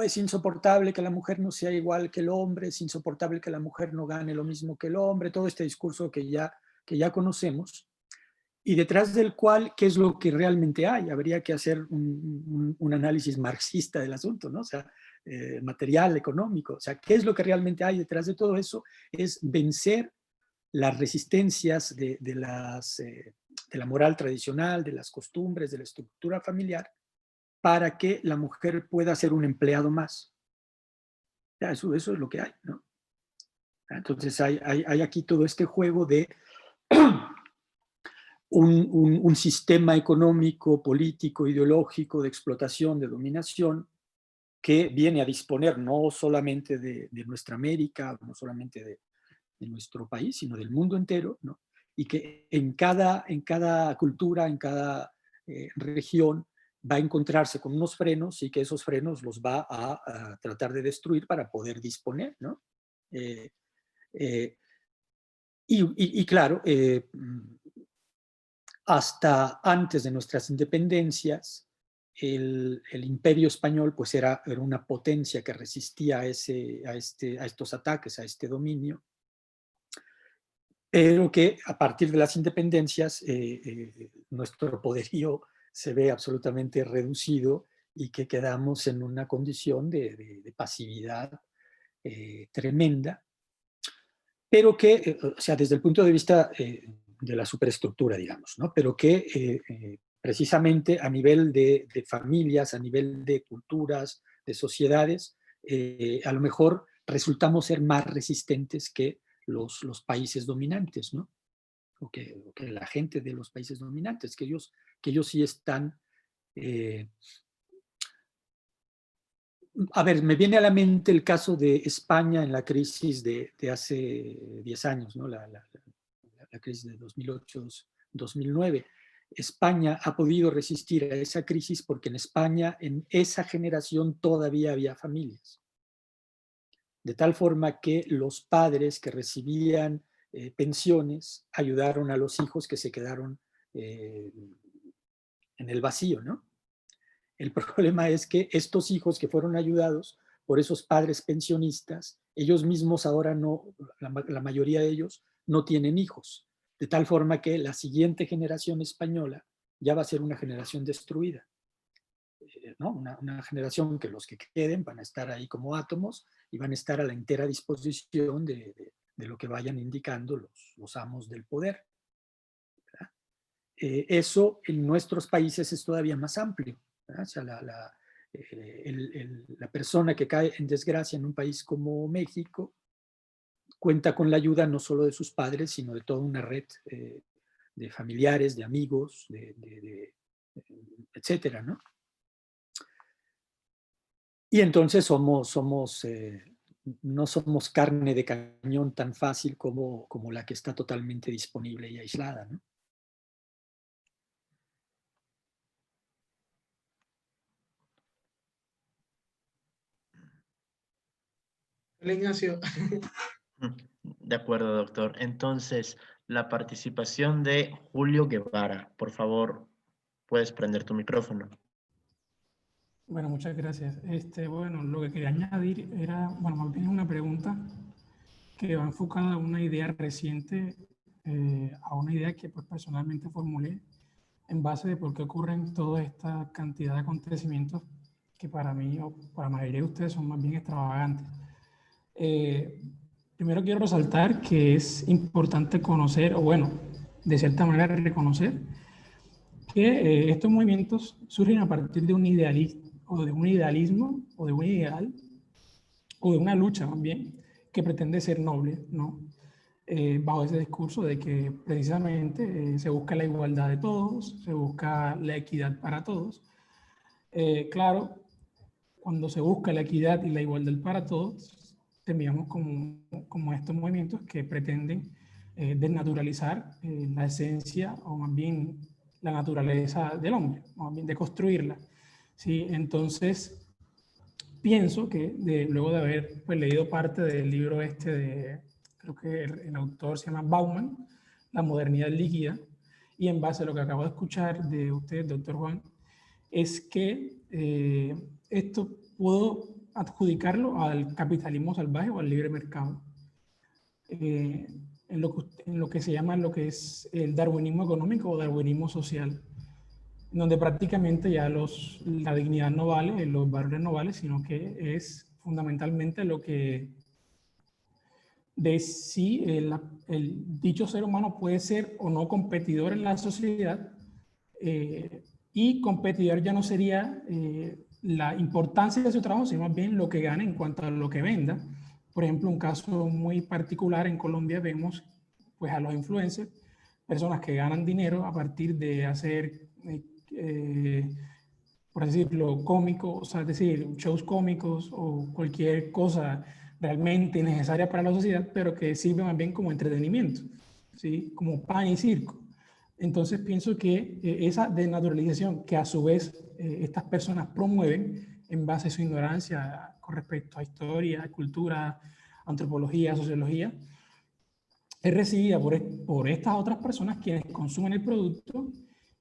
es insoportable que la mujer no sea igual que el hombre, es insoportable que la mujer no gane lo mismo que el hombre, todo este discurso que ya conocemos, y detrás del cual, ¿qué es lo que realmente hay? Habría que hacer un análisis marxista del asunto, ¿no? O sea, material, económico. O sea, ¿qué es lo que realmente hay detrás de todo eso? Es vencer las resistencias de la moral tradicional, de las costumbres, de la estructura familiar, para que la mujer pueda ser un empleado más. Ya, eso es lo que hay, ¿no? Entonces hay aquí todo este juego de un sistema económico, político, ideológico de explotación, de dominación, que viene a disponer no solamente de nuestra América, no solamente de nuestro país, sino del mundo entero, ¿no? Y que en cada cultura, en cada región, va a encontrarse con unos frenos y que esos frenos los va a tratar de destruir para poder disponer, ¿no? Y claro, hasta antes de nuestras independencias, el imperio español pues era una potencia que resistía a estos ataques, a este dominio, pero que a partir de las independencias nuestro poderío se ve absolutamente reducido y que quedamos en una condición de pasividad tremenda, pero que, o sea, desde el punto de vista de la superestructura, digamos, ¿no? Pero que precisamente a nivel de familias, a nivel de culturas, de sociedades, a lo mejor resultamos ser más resistentes que los países dominantes, ¿no? O que la gente de los países dominantes, que ellos sí están... a ver, me viene a la mente el caso de España en la crisis de hace 10 años, ¿no? La crisis de 2008-2009. España ha podido resistir a esa crisis porque en España, en esa generación, todavía había familias. De tal forma que los padres que recibían pensiones ayudaron a los hijos que se quedaron en el vacío, ¿no? El problema es que estos hijos que fueron ayudados por esos padres pensionistas, ellos mismos ahora no, la mayoría de ellos no tienen hijos, de tal forma que la siguiente generación española ya va a ser una generación destruida, ¿no? Una generación que los que queden van a estar ahí como átomos y van a estar a la entera disposición de lo que vayan indicando los amos del poder. Eso en nuestros países es todavía más amplio. O sea, la persona que cae en desgracia en un país como México cuenta con la ayuda no solo de sus padres, sino de toda una red de familiares, de amigos, etcétera, ¿no? Y entonces no somos carne de cañón tan fácil como la que está totalmente disponible y aislada, ¿no? Ignacio. De acuerdo, doctor. Entonces, la participación de Julio Guevara. Por favor, puedes prender tu micrófono. Bueno, muchas gracias. Bueno, lo que quería añadir era, bueno, más bien una pregunta que va enfocada a una idea reciente, a una idea que pues personalmente formulé en base de por qué ocurren toda esta cantidad de acontecimientos que para mí o para la mayoría de ustedes son más bien extravagantes. Primero quiero resaltar que es importante conocer, o bueno, de cierta manera reconocer que estos movimientos surgen a partir de un idealismo, o de un idealismo, o de un ideal, o de una lucha más bien, que pretende ser noble, ¿no? Bajo ese discurso de que precisamente se busca la igualdad de todos, se busca la equidad para todos. Claro, cuando se busca la equidad y la igualdad para todos, terminamos como estos movimientos que pretenden desnaturalizar la esencia, o más bien la naturaleza del hombre, o más bien de construirla. ¿Sí? Entonces, pienso que luego de haber pues, leído parte del libro creo que el autor se llama Bauman, La modernidad líquida, y en base a lo que acabo de escuchar de usted, doctor Juan, es que esto puedo adjudicarlo al capitalismo salvaje o al libre mercado. En lo que se llama lo que es el darwinismo económico o darwinismo social, donde prácticamente ya la dignidad no vale, los valores no valen, sino que es fundamentalmente lo que de si el dicho ser humano puede ser o no competidor en la sociedad, y competidor ya no sería la importancia de su trabajo, sino más bien lo que gana en cuanto a lo que venda. Por ejemplo, un caso muy particular en Colombia vemos pues a los influencers, personas que ganan dinero a partir de hacer por así decirlo, cómicos, o sea, es decir, shows cómicos o cualquier cosa realmente necesaria para la sociedad, pero que sirve más bien como entretenimiento, ¿sí? Como pan y circo. Entonces pienso que esa desnaturalización que a su vez estas personas promueven en base a su ignorancia con respecto a historia, cultura, antropología, sociología, es recibida por estas otras personas quienes consumen el producto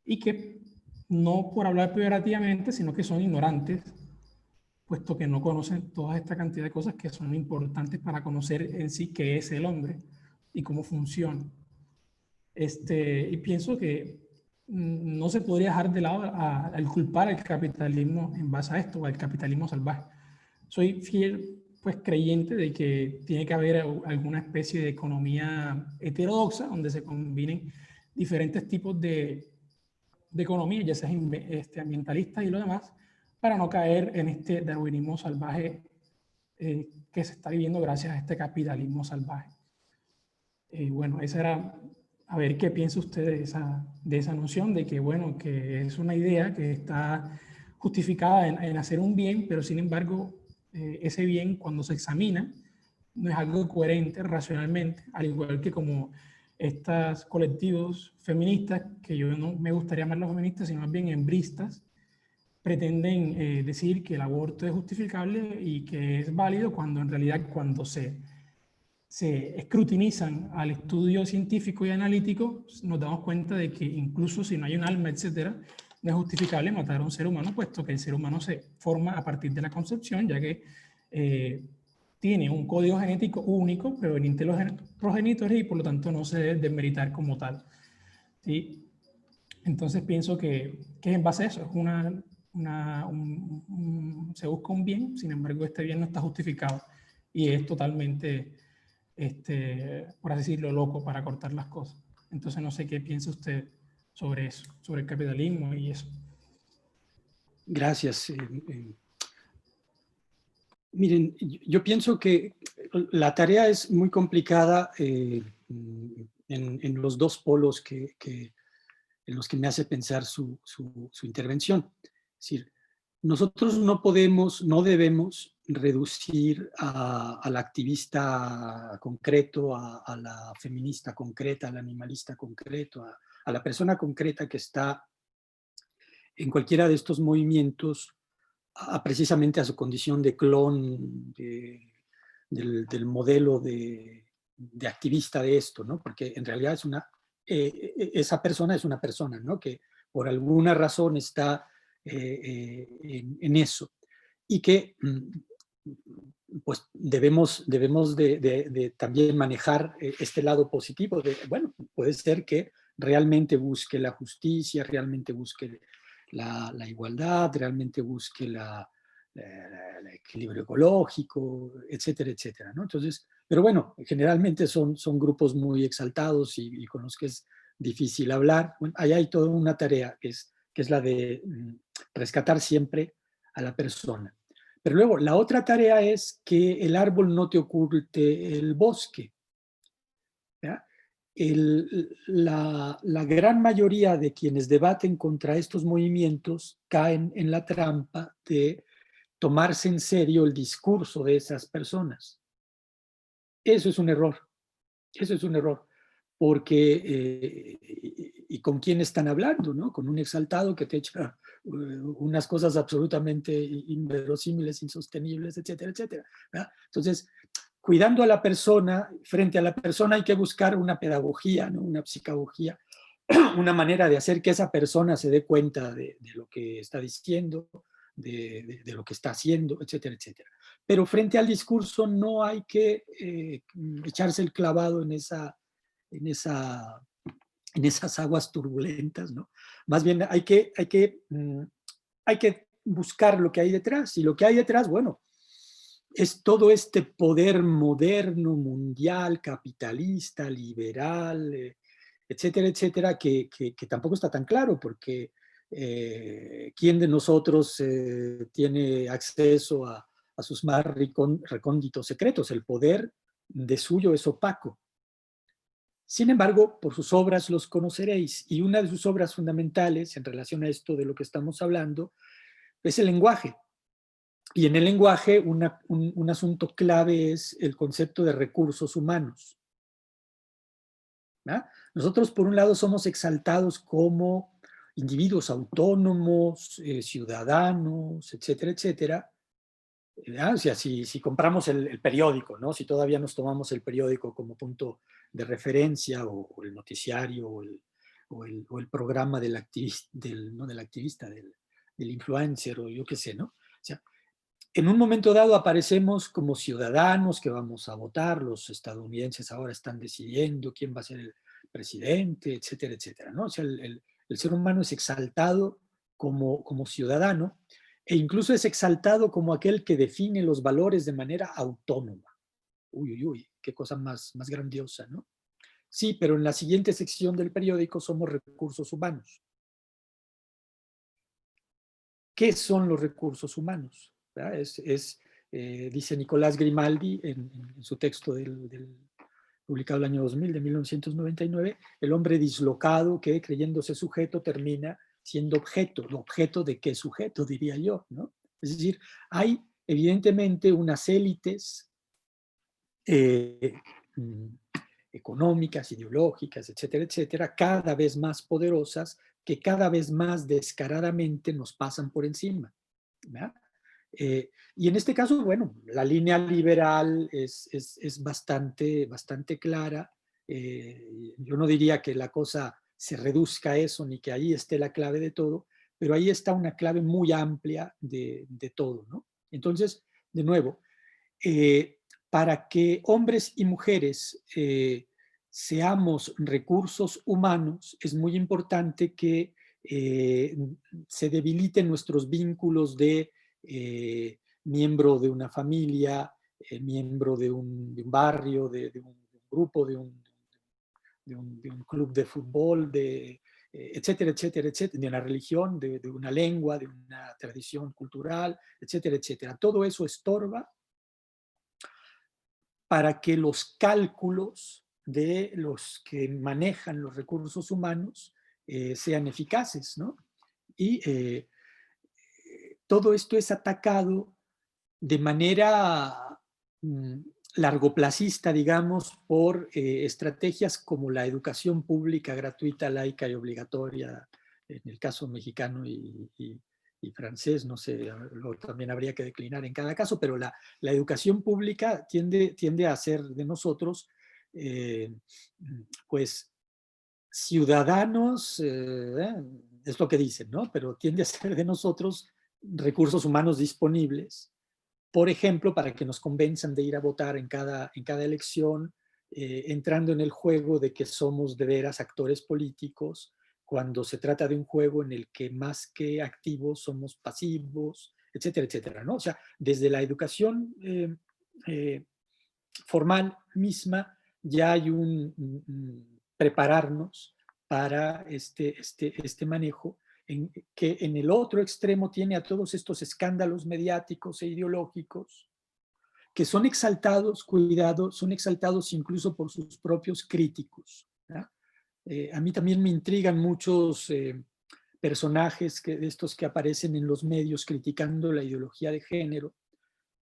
y que no por hablar peyorativamente, sino que son ignorantes, puesto que no conocen toda esta cantidad de cosas que son importantes para conocer en sí qué es el hombre y cómo funciona. Y pienso que no se podría dejar de lado al culpar al capitalismo en base a esto, al capitalismo salvaje. Soy fiel pues creyente de que tiene que haber alguna especie de economía heterodoxa donde se combinen diferentes tipos de economía, ya sea ambientalista y lo demás, para no caer en este darwinismo salvaje que se está viviendo gracias a este capitalismo salvaje. Bueno, esa era, a ver qué piensa usted de esa noción de que, bueno, que es una idea que está justificada en hacer un bien, pero sin embargo, ese bien cuando se examina no es algo coherente racionalmente, al igual que como estos colectivos feministas, que yo no me gustaría llamarlos feministas, sino más bien hembristas, pretenden decir que el aborto es justificable y que es válido cuando en realidad cuando se escrutinizan al estudio científico y analítico, nos damos cuenta de que incluso si no hay un alma, etcétera, no es justificable matar a un ser humano, puesto que el ser humano se forma a partir de la concepción, ya que tiene un código genético único proveniente de los progenitores y por lo tanto no se debe desmeritar como tal. ¿Sí? Entonces pienso que en base a eso es se busca un bien, sin embargo este bien no está justificado y es totalmente, por así decirlo, loco para cortar las cosas. Entonces no sé qué piensa usted sobre eso, sobre el capitalismo y eso. Gracias. Miren, yo pienso que la tarea es muy complicada en los dos polos en los que me hace pensar su intervención. Es decir, nosotros no podemos, no debemos reducir al activista concreto, a la feminista concreta, al animalista concreto, a la persona concreta que está en cualquiera de estos movimientos, precisamente a su condición de clon del modelo de activista de esto, ¿no? Porque en realidad es esa persona es una persona, ¿no? Que por alguna razón está en eso y que pues debemos de también manejar este lado positivo de, bueno, puede ser que realmente busque la justicia, realmente busque la igualdad, realmente busque el equilibrio ecológico, etcétera, etcétera, ¿no? Entonces, pero bueno, generalmente son grupos muy exaltados y con los que es difícil hablar. Bueno, ahí hay toda una tarea que es la de rescatar siempre a la persona. Pero luego, la otra tarea es que el árbol no te oculte el bosque. ¿Ya? La gran mayoría de quienes debaten contra estos movimientos caen en la trampa de tomarse en serio el discurso de esas personas. Eso es un error. Eso es un error. Porque, ¿y con quién están hablando? ¿No? Con un exaltado que te echa unas cosas absolutamente inverosímiles, insostenibles, etcétera, etcétera. ¿verdad? Entonces, cuidando a la persona, frente a la persona hay que buscar una pedagogía, ¿no? Una psicología, una manera de hacer que esa persona se dé cuenta de lo que está diciendo, de lo que está haciendo, etcétera, etcétera. Pero frente al discurso no hay que echarse el clavado en esas aguas turbulentas, ¿no? Más bien hay que buscar lo que hay detrás. Y lo que hay detrás, bueno, es todo este poder moderno, mundial, capitalista, liberal, etcétera, etcétera, que tampoco está tan claro, porque ¿quién de nosotros tiene acceso a sus más recónditos secretos? El poder de suyo es opaco. Sin embargo, por sus obras los conoceréis, y una de sus obras fundamentales en relación a esto de lo que estamos hablando es el lenguaje. Y en el lenguaje un asunto clave es el concepto de recursos humanos. ¿verdad? Nosotros, por un lado, somos exaltados como individuos autónomos, ciudadanos, etcétera, etcétera. O sea, si compramos el periódico, ¿no? Si todavía nos tomamos el periódico como punto de referencia, o el noticiario, o el programa del activista, del influencer, o yo qué sé, ¿no? O sea, en un momento dado aparecemos como ciudadanos que vamos a votar, los estadounidenses ahora están decidiendo quién va a ser el presidente, etcétera, etcétera, ¿no? O sea, el ser humano es exaltado como ciudadano, e incluso es exaltado como aquel que define los valores de manera autónoma. Uy, uy, uy, qué cosa más grandiosa, ¿no? Sí, pero en la siguiente sección del periódico somos recursos humanos. ¿Qué son los recursos humanos? Dice Nicolás Grimaldi en su texto publicado el año 2000, de 1999, el hombre dislocado que, creyéndose sujeto, termina siendo objeto. ¿Objeto de qué sujeto, diría yo? ¿no? Es decir, hay evidentemente unas élites económicas, ideológicas, etcétera, etcétera, cada vez más poderosas, que cada vez más descaradamente nos pasan por encima. Y en este caso, bueno, la línea liberal es bastante clara. Yo no diría que la cosa se reduzca a eso, ni que ahí esté la clave de todo, pero ahí está una clave muy amplia de todo, ¿no? Entonces, de nuevo, para que hombres y mujeres seamos recursos humanos, es muy importante que se debiliten nuestros vínculos de miembro de una familia, miembro de un barrio, de un grupo, de un club de fútbol, etcétera, etcétera, etcétera, de una religión, de una lengua, de una tradición cultural, etcétera, etcétera. Todo eso estorba para que los cálculos de los que manejan los recursos humanos sean eficaces, ¿no? Y todo esto es atacado de manera largoplacista, digamos, por estrategias como la educación pública gratuita, laica y obligatoria, en el caso mexicano y francés, no sé, también habría que declinar en cada caso, pero la educación pública tiende a hacer de nosotros, pues, ciudadanos, es lo que dicen, ¿no? Pero tiende a ser de nosotros recursos humanos disponibles, por ejemplo, para que nos convenzan de ir a votar en cada elección, entrando en el juego de que somos de veras actores políticos, cuando se trata de un juego en el que más que activos somos pasivos, etcétera, etcétera, ¿no? O sea, desde la educación formal misma ya hay un prepararnos para este manejo, que en el otro extremo tiene a todos estos escándalos mediáticos e ideológicos que son exaltados, cuidado, son exaltados incluso por sus propios críticos. A mí también me intrigan muchos personajes de estos que aparecen en los medios criticando la ideología de género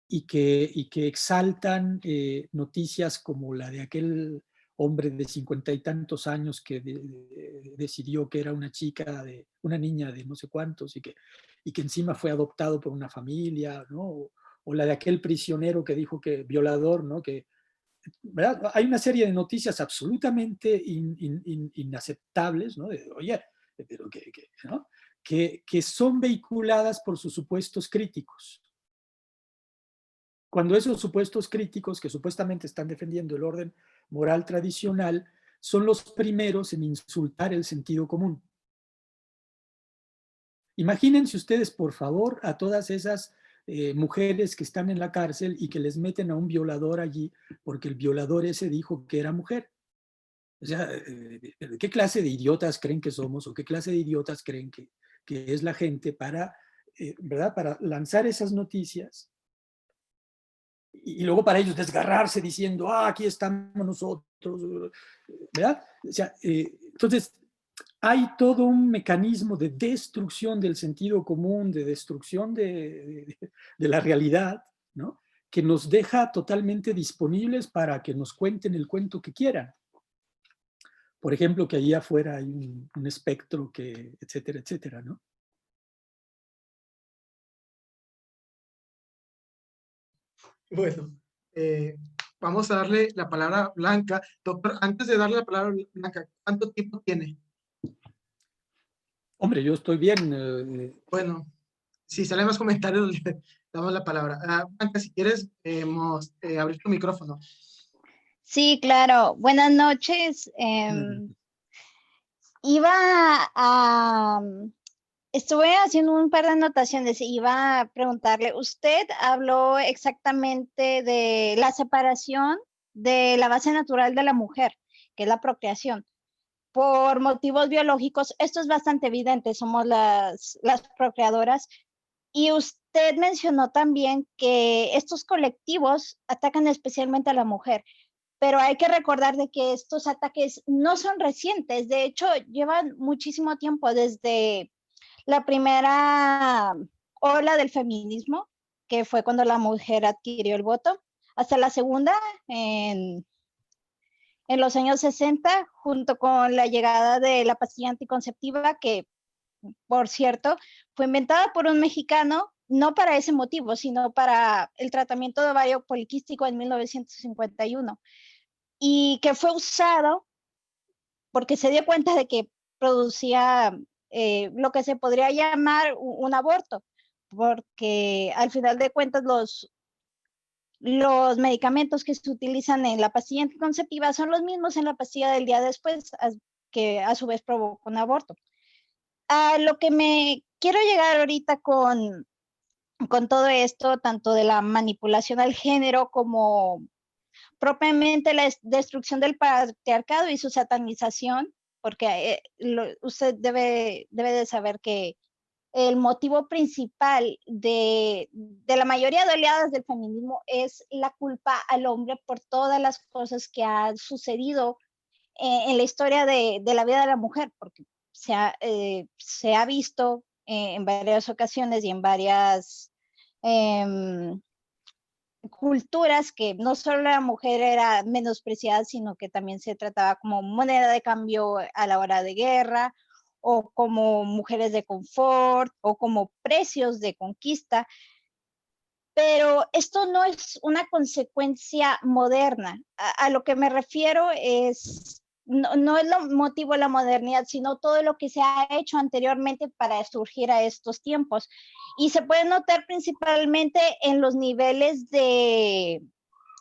y que exaltan noticias como la de aquel hombre de 50 y tantos años que decidió que era una niña de no sé cuántos y que encima fue adoptado por una familia, ¿no? O la de aquel prisionero que dijo que violador, ¿no? ¿verdad? Hay una serie de noticias absolutamente inaceptables, ¿no? Oye, pero ¿no? que son vehiculadas por sus supuestos críticos. Cuando esos supuestos críticos que supuestamente están defendiendo el orden moral tradicional son los primeros en insultar el sentido común. Imagínense ustedes, por favor, a todas esas mujeres que están en la cárcel y que les meten a un violador allí porque el violador ese dijo que era mujer. O sea, ¿qué clase de idiotas creen que somos o qué clase de idiotas creen que es la gente ¿verdad? Para lanzar esas noticias y luego para ellos desgarrarse diciendo, aquí estamos nosotros, ¿verdad? O sea, entonces hay todo un mecanismo de destrucción del sentido común, de destrucción de la realidad, ¿no? Que nos deja totalmente disponibles para que nos cuenten el cuento que quieran. Por ejemplo, que allí afuera hay un espectro etcétera, etcétera, ¿no? Bueno, vamos a darle la palabra a Blanca. Doctor, antes de darle la palabra a Blanca, ¿cuánto tiempo tiene? Hombre, yo estoy bien. Bueno, si salen más comentarios, le damos la palabra. Blanca, si quieres, abrir tu micrófono. Sí, claro. Buenas noches. Estuve haciendo un par de anotaciones y iba a preguntarle, usted habló exactamente de la separación de la base natural de la mujer, que es la procreación. Por motivos biológicos, esto es bastante evidente, somos las procreadoras. Y usted mencionó también que estos colectivos atacan especialmente a la mujer, pero hay que recordar de que estos ataques no son recientes, de hecho llevan muchísimo tiempo desde la primera ola del feminismo, que fue cuando la mujer adquirió el voto, hasta la segunda en los años 60, junto con la llegada de la pastilla anticonceptiva, que, por cierto, fue inventada por un mexicano, no para ese motivo, sino para el tratamiento de ovario poliquístico en 1951, y que fue usado porque se dio cuenta de que producía lo que se podría llamar un aborto, porque al final de cuentas los medicamentos que se utilizan en la pastilla anticonceptiva son los mismos en la pastilla del día después, que a su vez provoca un aborto. A lo que me quiero llegar ahorita con todo esto, tanto de la manipulación al género como propiamente la destrucción del patriarcado y su satanización, porque usted debe de saber que el motivo principal de la mayoría de oleadas del feminismo es la culpa al hombre por todas las cosas que han sucedido en la historia de la vida de la mujer, porque se ha visto en varias ocasiones y en varias culturas que no solo la mujer era menospreciada, sino que también se trataba como moneda de cambio a la hora de guerra, o como mujeres de confort, o como precios de conquista. Pero esto no es una consecuencia moderna. A lo que me refiero es, no es lo motivo de la modernidad, sino todo lo que se ha hecho anteriormente para surgir a estos tiempos. Y se puede notar principalmente en los niveles de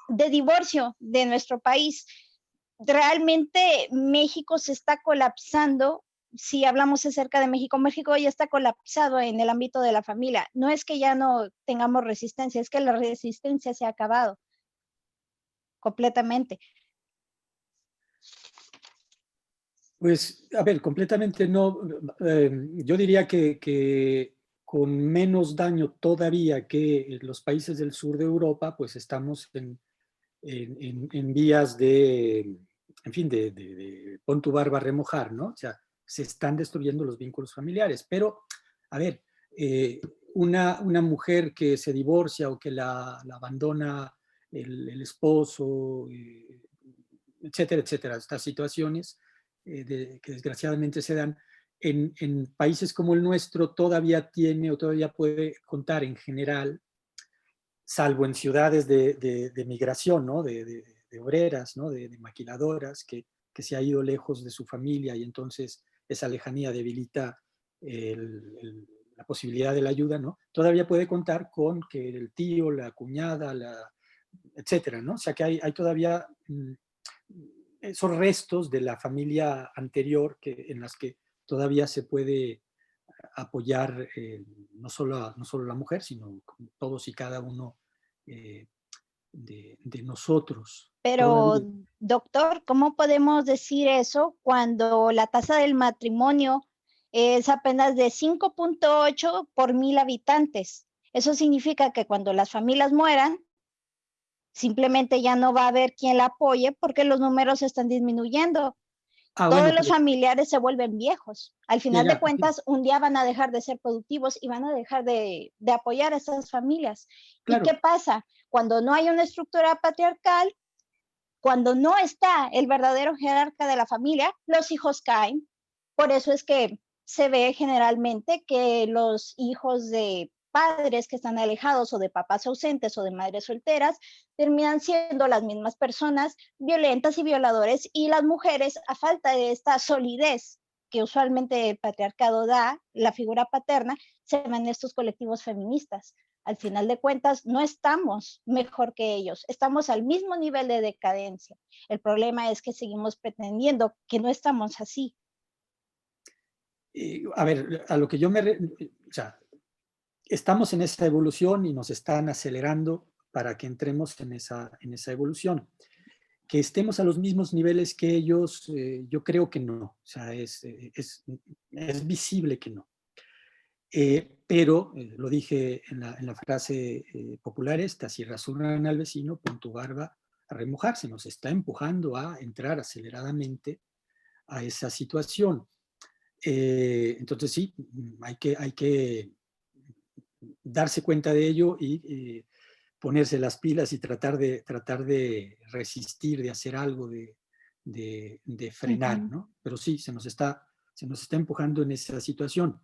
divorcio de nuestro país. Realmente México se está colapsando. Si hablamos acerca de México, México ya está colapsado en el ámbito de la familia. No es que ya no tengamos resistencia, es que la resistencia se ha acabado completamente. Pues, a ver, completamente no. Yo diría que con menos daño todavía que los países del sur de Europa, pues estamos en vías de, en fin, de pon tu barba a remojar, ¿no? O sea, se están destruyendo los vínculos familiares. Pero, a ver, una mujer que se divorcia o que la abandona el esposo, etcétera, etcétera, estas situaciones que desgraciadamente se dan en países como el nuestro, todavía tiene o todavía puede contar en general, salvo en ciudades de migración, ¿no? de obreras, ¿no? de maquiladoras, que se ha ido lejos de su familia y entonces esa lejanía debilita la posibilidad de la ayuda, ¿no? Todavía puede contar con que el tío, la cuñada, etcétera, ¿no? O sea que hay todavía esos restos de la familia anterior en las que todavía se puede apoyar no solo a la mujer, sino todos y cada uno de nosotros. Pero, Todavía. doctor, ¿cómo podemos decir eso cuando la tasa del matrimonio es apenas de 5.8 por 1000 habitantes? Eso significa que cuando las familias mueran, simplemente ya no va a haber quien la apoye porque los números están disminuyendo. Todos Bueno, los familiares se vuelven viejos. Al final de cuentas, un día van a dejar de ser productivos y van a dejar de apoyar a esas familias. Claro. ¿Y qué pasa? Cuando no hay una estructura patriarcal, cuando no está el verdadero jerarca de la familia, los hijos caen. Por eso es que se ve generalmente que los hijos de padres que están alejados o de papás ausentes o de madres solteras terminan siendo las mismas personas violentas y violadores, y las mujeres, a falta de esta solidez que usualmente el patriarcado da, la figura paterna, se van estos colectivos feministas. Al final de cuentas, no estamos mejor que ellos, estamos al mismo nivel de decadencia. El problema es que seguimos pretendiendo que no estamos así. A ver, a lo que yo o sea, estamos en esa evolución y nos están acelerando para que entremos en esa evolución. Que estemos a los mismos niveles que ellos, yo creo que no. O sea, es visible que no. Pero, lo dije en la frase popular esta, si rasuran al vecino, pon tu barba a remojarse. Nos está empujando a entrar aceleradamente a esa situación. Entonces sí, hay que darse cuenta de ello y ponerse las pilas y tratar de resistir, de hacer algo, de frenar, ¿no? Pero sí, se nos está empujando en esa situación.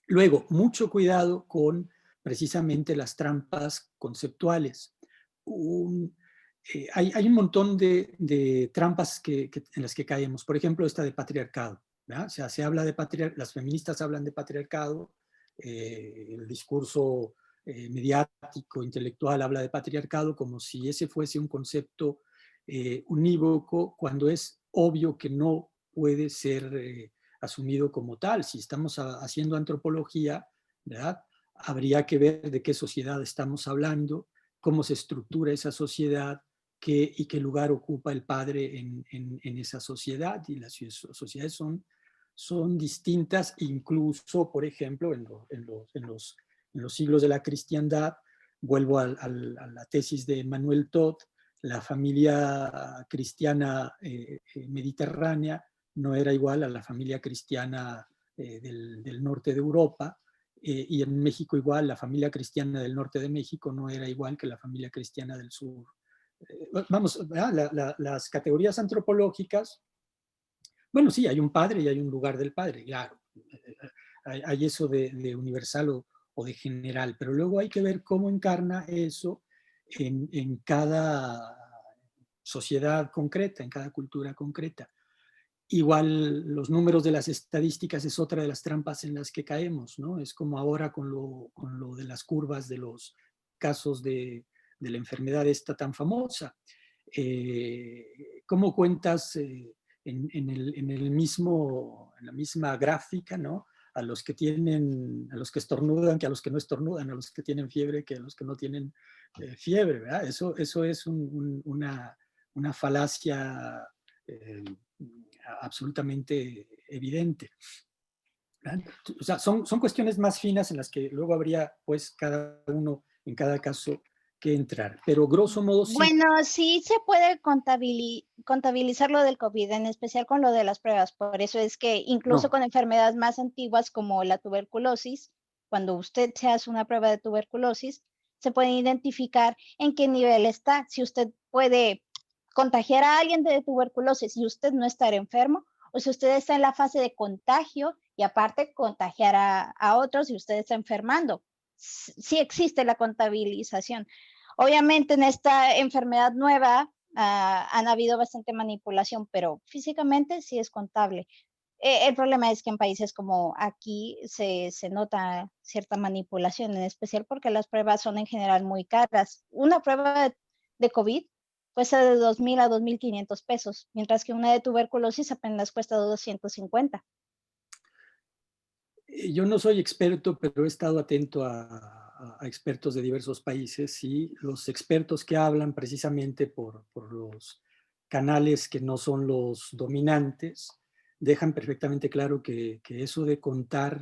Luego, mucho cuidado con precisamente las trampas conceptuales. Hay un montón de trampas en las que caemos. Por ejemplo, esta de patriarcado. ¿verdad? O sea, se habla de las feministas hablan de patriarcado, el discurso mediático, intelectual habla de patriarcado como si ese fuese un concepto unívoco, cuando es obvio que no puede ser asumido como tal. Si estamos haciendo antropología, ¿verdad? Habría que ver de qué sociedad estamos hablando, cómo se estructura esa sociedad, y qué lugar ocupa el padre en esa sociedad. Y las sociedades son distintas, incluso, por ejemplo, en los siglos de la cristiandad. Vuelvo a la tesis de Manuel Todd, la familia cristiana mediterránea no era igual a la familia cristiana del norte de Europa, y en México igual, la familia cristiana del norte de México no era igual que la familia cristiana del sur. Vamos, las categorías antropológicas, bueno, sí, hay un padre y hay un lugar del padre, claro. Hay eso de universal o de general, pero luego hay que ver cómo encarna eso en cada sociedad concreta, en cada cultura concreta. Igual los números de las estadísticas es otra de las trampas en las que caemos, ¿no? Es como ahora con lo de las curvas de los casos de la enfermedad esta tan famosa. ¿Cómo cuentas en la misma gráfica, ¿no? A los que estornudan que a los que no estornudan, a los que tienen fiebre que a los que no tienen fiebre, ¿verdad? Eso es una falacia absolutamente evidente. O sea, son cuestiones más finas en las que luego habría, pues, cada uno en cada caso que entrar. Pero grosso modo sí. Bueno, sí se puede contabilizar lo del COVID, en especial con lo de las pruebas. Por eso es que incluso con enfermedades más antiguas como la tuberculosis, cuando usted se hace una prueba de tuberculosis, se puede identificar en qué nivel está. Si usted puede contagiar a alguien de tuberculosis y usted no estar enfermo, o si usted está en la fase de contagio y aparte contagiar a otros y usted está enfermando. Sí existe la contabilización. Obviamente en esta enfermedad nueva han habido bastante manipulación, pero físicamente sí es contable. El problema es que en países como aquí se nota cierta manipulación, en especial porque las pruebas son en general muy caras. Una prueba de COVID cuesta de 2,000 a 2,500 pesos, mientras que una de tuberculosis apenas cuesta 250. Yo no soy experto, pero he estado atento a expertos de diversos países, y los expertos que hablan precisamente por los canales que no son los dominantes dejan perfectamente claro que eso de contar,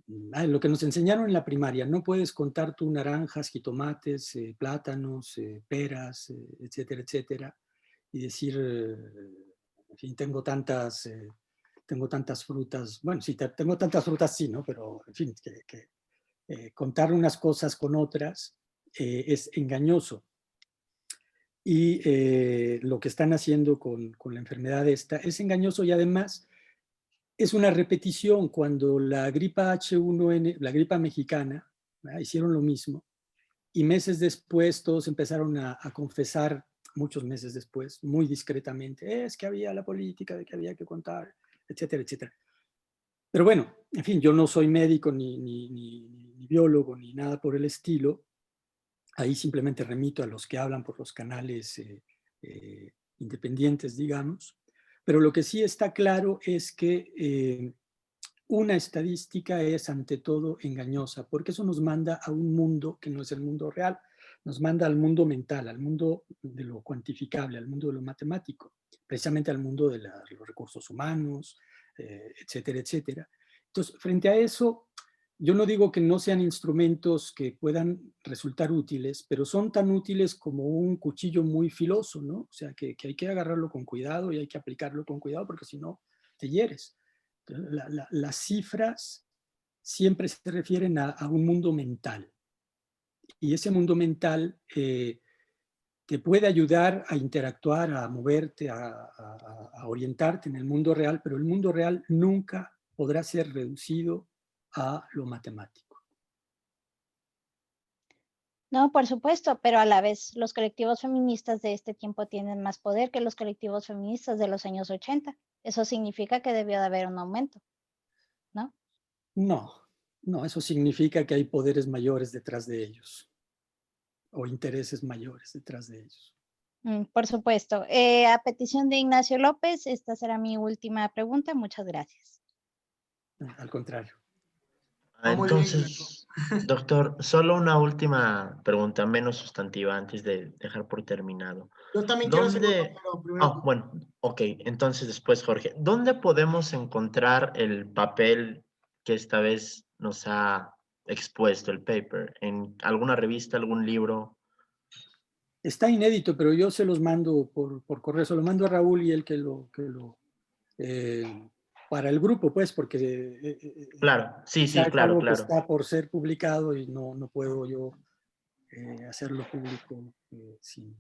lo que nos enseñaron en la primaria, no puedes contar tú naranjas, jitomates, plátanos, peras, etcétera, etcétera, y decir, en fin, tengo tantas frutas. Bueno, sí, tengo tantas frutas, sí, ¿no? Pero, en fin, contar unas cosas con otras es engañoso. Y lo que están haciendo con la enfermedad esta es engañoso, y además es una repetición. Cuando la gripa H1N, la gripa mexicana, ¿verdad?, hicieron lo mismo, y meses después todos empezaron a confesar, muchos meses después, muy discretamente, es que había la política de que había que contar, etcétera, etcétera. Pero bueno, en fin, yo no soy médico ni biólogo ni nada por el estilo. Ahí simplemente remito a los que hablan por los canales independientes, digamos. Pero lo que sí está claro es que una estadística es ante todo engañosa, porque eso nos manda a un mundo que no es el mundo real, nos manda al mundo mental, al mundo de lo cuantificable, al mundo de lo matemático, precisamente al mundo de los recursos humanos, etcétera, etcétera. Entonces, frente a eso, yo no digo que no sean instrumentos que puedan resultar útiles, pero son tan útiles como un cuchillo muy filoso, ¿no? O sea, que hay que agarrarlo con cuidado y hay que aplicarlo con cuidado, porque si no, te hieres. Las cifras siempre se refieren a un mundo mental, y ese mundo mental te puede ayudar a interactuar, a moverte, a orientarte en el mundo real, pero el mundo real nunca podrá ser reducido a lo matemático. No, por supuesto, pero a la vez los colectivos feministas de este tiempo tienen más poder que los colectivos feministas de los años 80. Eso significa que debió de haber un aumento, ¿no? No, eso significa que hay poderes mayores detrás de ellos o intereses mayores detrás de ellos. Por supuesto. A petición de Ignacio López, esta será mi última pregunta. Muchas gracias. Al contrario. Muy bien, Entonces, doctor, solo una última pregunta, menos sustantiva, antes de dejar por terminado. Yo también quiero hacer una, ¿Dónde? pero primero. Oh, bueno, ok. Entonces después, Jorge, ¿dónde podemos encontrar el papel que esta vez nos ha expuesto el paper? ¿En alguna revista, algún libro? Está inédito, pero yo se los mando por correo. Se lo mando a Raúl y él para el grupo, pues, porque Claro, sí, quizá sí, es claro, algo que claro. está por ser publicado y no puedo yo hacerlo público sin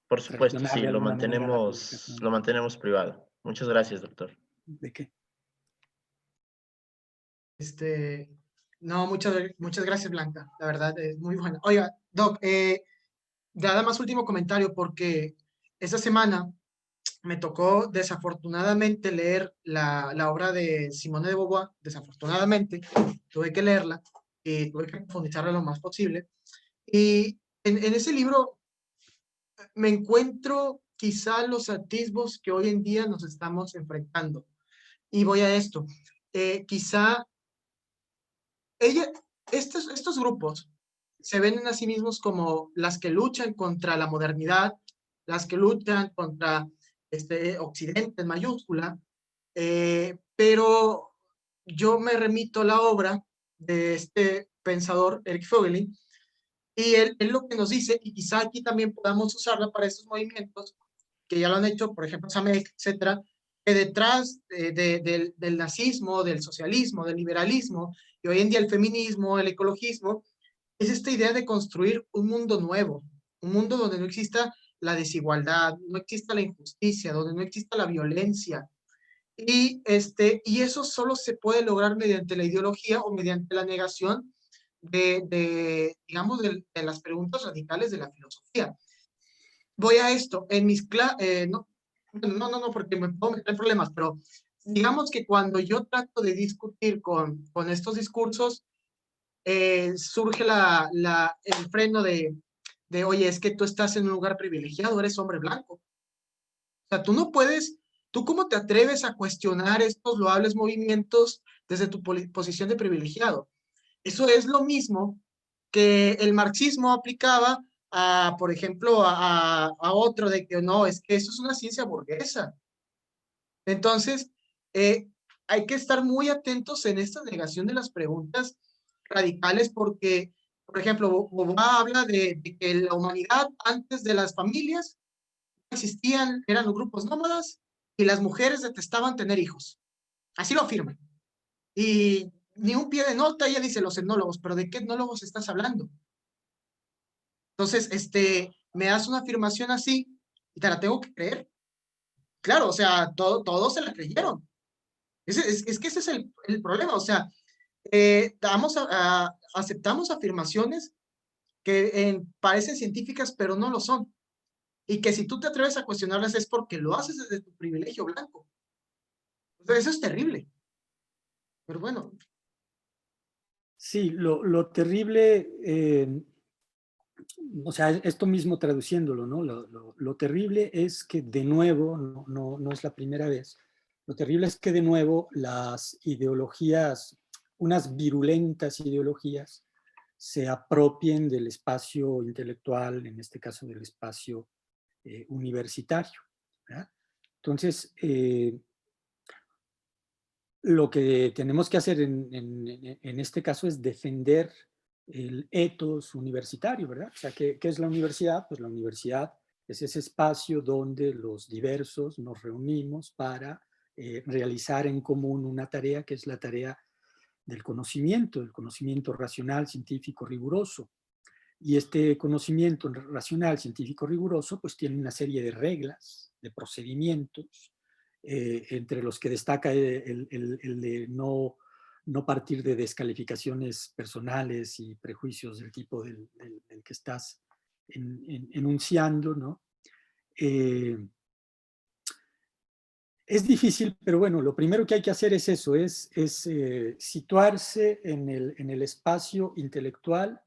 Por supuesto, traicionar sí, de alguna manera la publicación. lo mantenemos privado. Muchas gracias, doctor. ¿De qué? No, muchas gracias, Blanca. La verdad es muy buena. Oiga, Doc, nada más último comentario, porque esta semana me tocó desafortunadamente leer la obra de Simone de Beauvoir. Desafortunadamente, tuve que leerla y tuve que profundizarla lo más posible. Y en ese libro me encuentro quizá los atisbos que hoy en día nos estamos enfrentando. Y voy a esto. Quizá estos grupos se ven a sí mismos como las que luchan contra la modernidad, las que luchan contra Occidente en mayúscula, pero yo me remito a la obra de este pensador, Eric Voegelin, y él lo que nos dice, y quizá aquí también podamos usarla para estos movimientos, que ya lo han hecho, por ejemplo, Samek, etcétera, que detrás del nazismo, del socialismo, del liberalismo, y hoy en día el feminismo, el ecologismo, es esta idea de construir un mundo nuevo, un mundo donde no exista la desigualdad, no exista la injusticia, donde no exista la violencia. Y eso solo se puede lograr mediante la ideología o mediante la negación digamos, de las preguntas radicales de la filosofía. Voy a esto, en mis clases, no, porque me puedo meter en problemas, pero digamos que cuando yo trato de discutir con estos discursos, surge el freno oye, es que tú estás en un lugar privilegiado, eres hombre blanco. O sea, tú no puedes, ¿tú cómo te atreves a cuestionar estos loables movimientos desde tu posición de privilegiado? Eso es lo mismo que el marxismo aplicaba por ejemplo, a otro de que no, es que eso es una ciencia burguesa. Entonces, hay que estar muy atentos en esta negación de las preguntas radicales porque, por ejemplo, Beauvoir habla de que la humanidad antes de las familias existían, eran los grupos nómadas y las mujeres detestaban tener hijos. Así lo afirman. Y ni un pie de nota, ella dice los etnólogos, pero ¿de qué etnólogos estás hablando? Entonces, me das una afirmación así y te la tengo que creer. Claro, o sea, todos se la creyeron. Es que ese es el problema, o sea, aceptamos afirmaciones que parecen científicas, pero no lo son. Y que si tú te atreves a cuestionarlas es porque lo haces desde tu privilegio blanco. Entonces, eso es terrible. Pero bueno. Sí, lo terrible, o sea, esto mismo traduciéndolo, ¿no? Lo terrible es que de nuevo, no es la primera vez, lo terrible es que de nuevo las ideologías, unas virulentas ideologías, se apropien del espacio intelectual, en este caso del espacio universitario, ¿verdad? Entonces, lo que tenemos que hacer en este caso es defender el ethos universitario, ¿verdad? O sea, ¿qué es la universidad? Pues la universidad es ese espacio donde los diversos nos reunimos para realizar en común una tarea que es la tarea del conocimiento, el conocimiento racional, científico, riguroso. Y este conocimiento racional, científico, riguroso, pues tiene una serie de reglas, de procedimientos, entre los que destaca el de no partir de descalificaciones personales y prejuicios del tipo del que estás enunciando, ¿no? Es difícil, pero bueno, lo primero que hay que hacer es eso, es situarse en el espacio intelectual,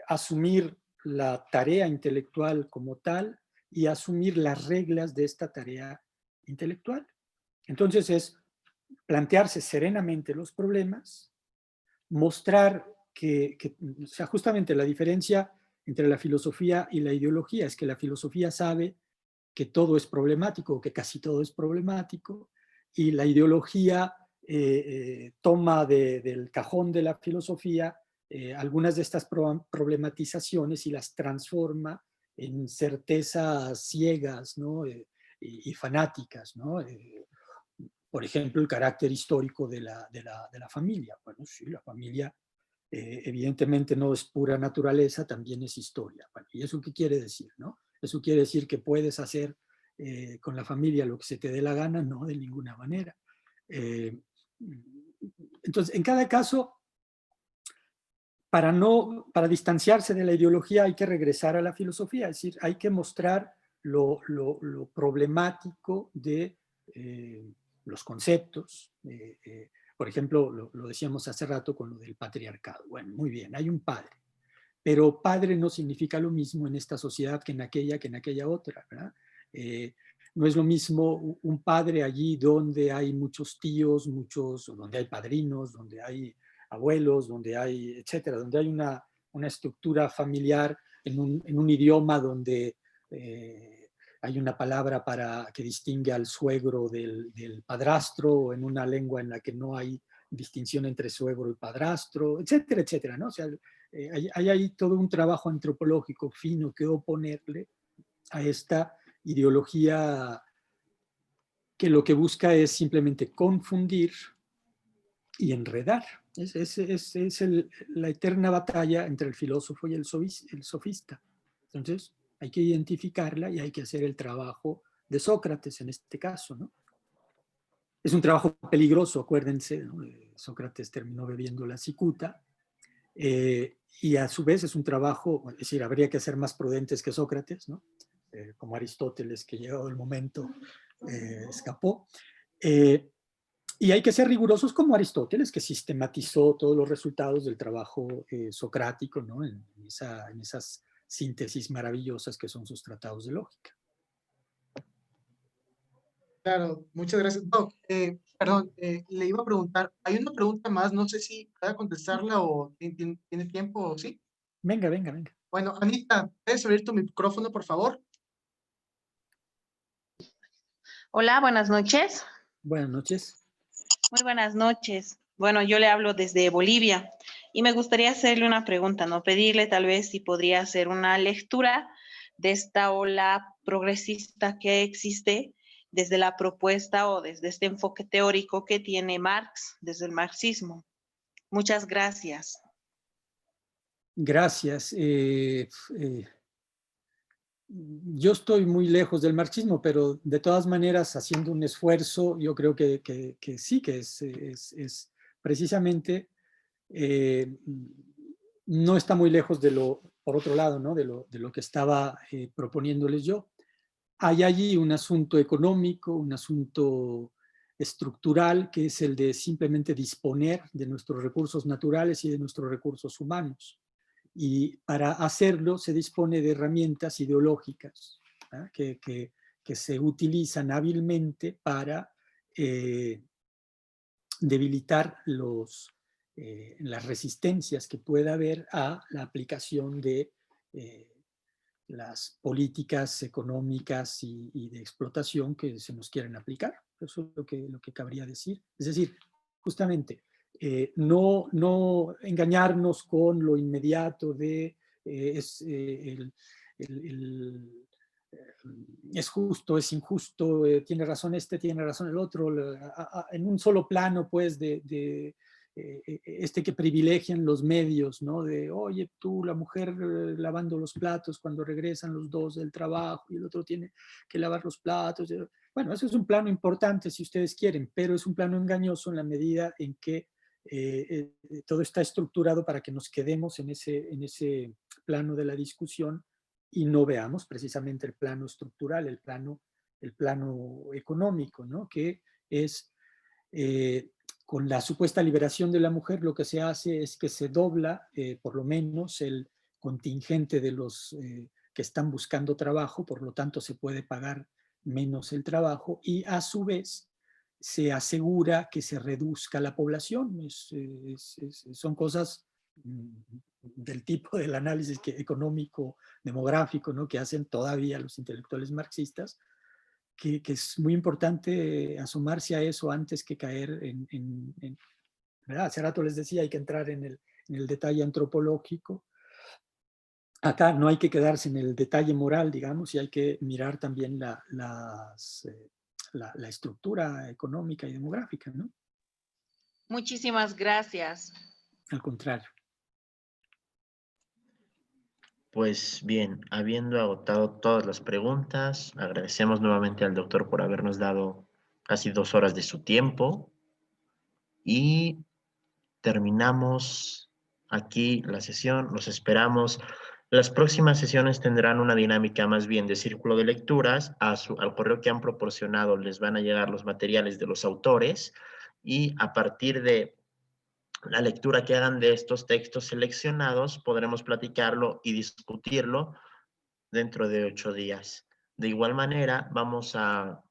asumir la tarea intelectual como tal y asumir las reglas de esta tarea intelectual. Entonces es plantearse serenamente los problemas, mostrar o sea, justamente la diferencia entre la filosofía y la ideología es que la filosofía sabe que todo es problemático, que casi todo es problemático, y la ideología toma del cajón de la filosofía algunas de estas problematizaciones y las transforma en certezas ciegas, ¿no? Y fanáticas, ¿no? Por ejemplo, el carácter histórico de la familia. Bueno, sí, la familia evidentemente no es pura naturaleza, también es historia. Bueno, ¿y eso qué quiere decir, no? ¿Eso quiere decir que puedes hacer con la familia lo que se te dé la gana? No, de ninguna manera. Entonces, en cada caso, para distanciarse de la ideología hay que regresar a la filosofía, es decir, hay que mostrar lo problemático de los conceptos. Por ejemplo, lo decíamos hace rato con lo del patriarcado. Bueno, muy bien, hay un padre. Pero padre no significa lo mismo en esta sociedad que en aquella otra, ¿verdad? No es lo mismo un padre allí donde hay muchos tíos, donde hay padrinos, donde hay abuelos, donde hay, etcétera, donde hay una estructura familiar en un idioma donde hay una palabra que distingue al suegro del padrastro, o en una lengua en la que no hay distinción entre suegro y padrastro, etcétera, etcétera, ¿no? O sea, hay ahí todo un trabajo antropológico fino que oponerle a esta ideología que lo que busca es simplemente confundir y enredar. Es la eterna batalla entre el filósofo y el sofista. Entonces, hay que identificarla y hay que hacer el trabajo de Sócrates en este caso, ¿no? Es un trabajo peligroso, acuérdense, ¿no? Sócrates terminó bebiendo la cicuta, y a su vez es un trabajo, es decir, habría que ser más prudentes que Sócrates, ¿no? Como Aristóteles, que llegado el momento escapó. Y hay que ser rigurosos como Aristóteles, que sistematizó todos los resultados del trabajo socrático, ¿no? En esas síntesis maravillosas que son sus tratados de lógica. Claro, muchas gracias, Doc. Perdón, le iba a preguntar, hay una pregunta más, no sé si pueda contestarla o tiene tiempo o sí. Venga, venga, venga. Bueno, Anita, ¿puedes abrir tu micrófono, por favor? Hola, buenas noches. Buenas noches. Muy buenas noches. Bueno, yo le hablo desde Bolivia y me gustaría hacerle una pregunta, ¿no? Pedirle tal vez si podría hacer una lectura de esta ola progresista que existe desde la propuesta o desde este enfoque teórico que tiene Marx, desde el marxismo. Muchas gracias. Gracias. Yo estoy muy lejos del marxismo, pero de todas maneras, haciendo un esfuerzo, yo creo que sí, que es precisamente, no está muy lejos por otro lado, ¿no? de lo que estaba proponiéndoles yo. Hay allí un asunto económico, un asunto estructural, que es el de simplemente disponer de nuestros recursos naturales y de nuestros recursos humanos. Y para hacerlo se dispone de herramientas ideológicas, ¿eh? que se utilizan hábilmente para debilitar las resistencias que pueda haber a la aplicación de las políticas económicas y de explotación que se nos quieren aplicar. Eso es lo que cabría decir. Es decir, justamente, no engañarnos con lo inmediato de es justo, es injusto, tiene razón este, tiene razón el otro, en un solo plano, pues, que privilegian los medios, ¿no? De, oye, tú, la mujer lavando los platos cuando regresan los dos del trabajo y el otro tiene que lavar los platos. Bueno, eso es un plano importante si ustedes quieren, pero es un plano engañoso en la medida en que todo está estructurado para que nos quedemos en ese plano de la discusión y no veamos precisamente el plano estructural, el el plano económico, ¿no? Que es, con la supuesta liberación de la mujer, lo que se hace es que se dobla, por lo menos, el contingente de los que están buscando trabajo, por lo tanto se puede pagar menos el trabajo, y a su vez se asegura que se reduzca la población. Son cosas del tipo del análisis económico, demográfico, ¿no? Que hacen todavía los intelectuales marxistas, que es muy importante asomarse a eso antes que caer ¿verdad? Hace rato les decía, hay que entrar en el detalle antropológico. Acá no hay que quedarse en el detalle moral, digamos, y hay que mirar también la estructura económica y demográfica, ¿no? Muchísimas gracias. Al contrario. Pues bien, habiendo agotado todas las preguntas, agradecemos nuevamente al doctor por habernos dado casi 2 horas de su tiempo y terminamos aquí la sesión. Los esperamos. Las próximas sesiones tendrán una dinámica más bien de círculo de lecturas. Al correo que han proporcionado les van a llegar los materiales de los autores y a partir de la lectura que hagan de estos textos seleccionados podremos platicarlo y discutirlo dentro de 8 días. De igual manera, vamos a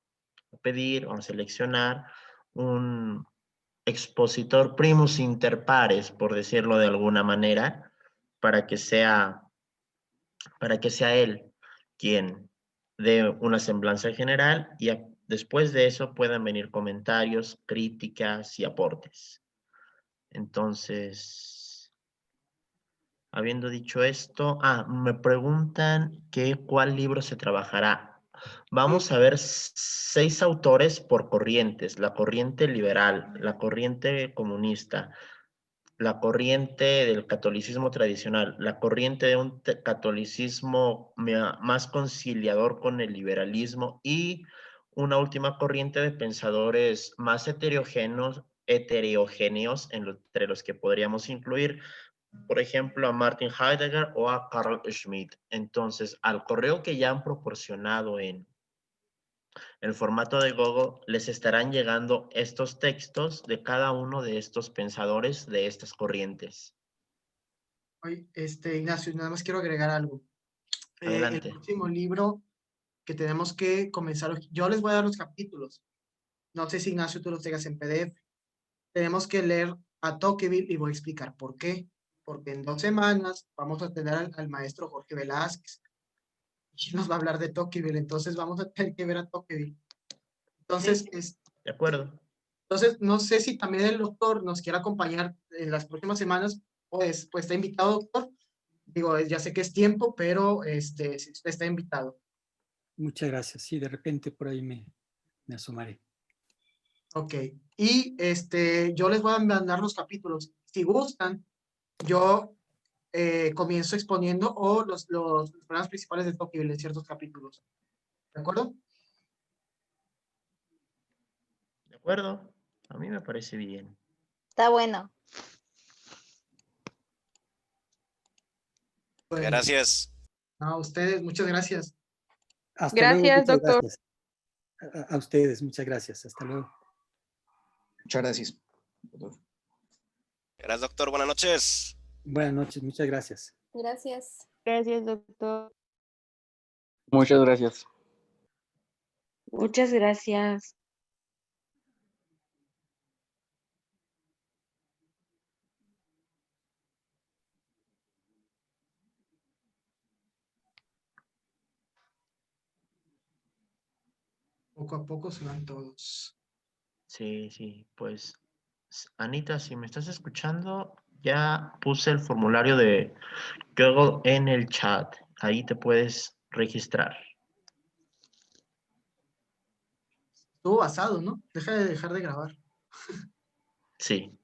pedir o a seleccionar un expositor primus inter pares, por decirlo de alguna manera, para que sea él quien dé una semblanza general y después de eso puedan venir comentarios, críticas y aportes. Entonces, habiendo dicho esto, me preguntan cuál libro se trabajará. Vamos a ver 6 autores por corrientes: la corriente liberal, la corriente comunista, la corriente del catolicismo tradicional, la corriente de un catolicismo más conciliador con el liberalismo y una última corriente de pensadores más heterogéneos entre los que podríamos incluir, por ejemplo, a Martin Heidegger o a Carl Schmitt. Entonces, al correo que ya han proporcionado en el formato de Google, les estarán llegando estos textos de cada uno de estos pensadores de estas corrientes. Oye, Ignacio, nada más quiero agregar algo. Adelante. El próximo libro que tenemos que comenzar, yo les voy a dar los capítulos. No sé si, Ignacio, tú los tengas en PDF. Tenemos que leer a Tocqueville y voy a explicar por qué. Porque en 2 semanas vamos a tener al maestro Jorge Velázquez y nos va a hablar de Tocqueville, entonces vamos a tener que ver a Tocqueville. Entonces, sí, de acuerdo. Entonces, no sé si también el doctor nos quiere acompañar en las próximas semanas, pues está invitado, doctor. Digo, ya sé que es tiempo, pero si usted está invitado. Muchas gracias. Sí, de repente por ahí me asomaré. Ok. Y yo les voy a mandar los capítulos. Si gustan, yo comienzo exponiendo los problemas principales de Tocqueville en ciertos capítulos. ¿De acuerdo? De acuerdo. A mí me parece bien. Está bueno. Bueno, Gracias. a ustedes, muchas gracias. Hasta Gracias, luego, muchas doctor. Gracias. A ustedes, muchas gracias. Hasta luego. Muchas gracias. Gracias, doctor. Buenas noches. Buenas noches, muchas gracias. Gracias. Gracias, doctor. Muchas gracias. Muchas gracias. Poco a poco se van todos. Sí, sí, pues Anita, si me estás escuchando, ya puse el formulario de Google en el chat. Ahí te puedes registrar. Estuvo basado, ¿no? Dejar de grabar. Sí.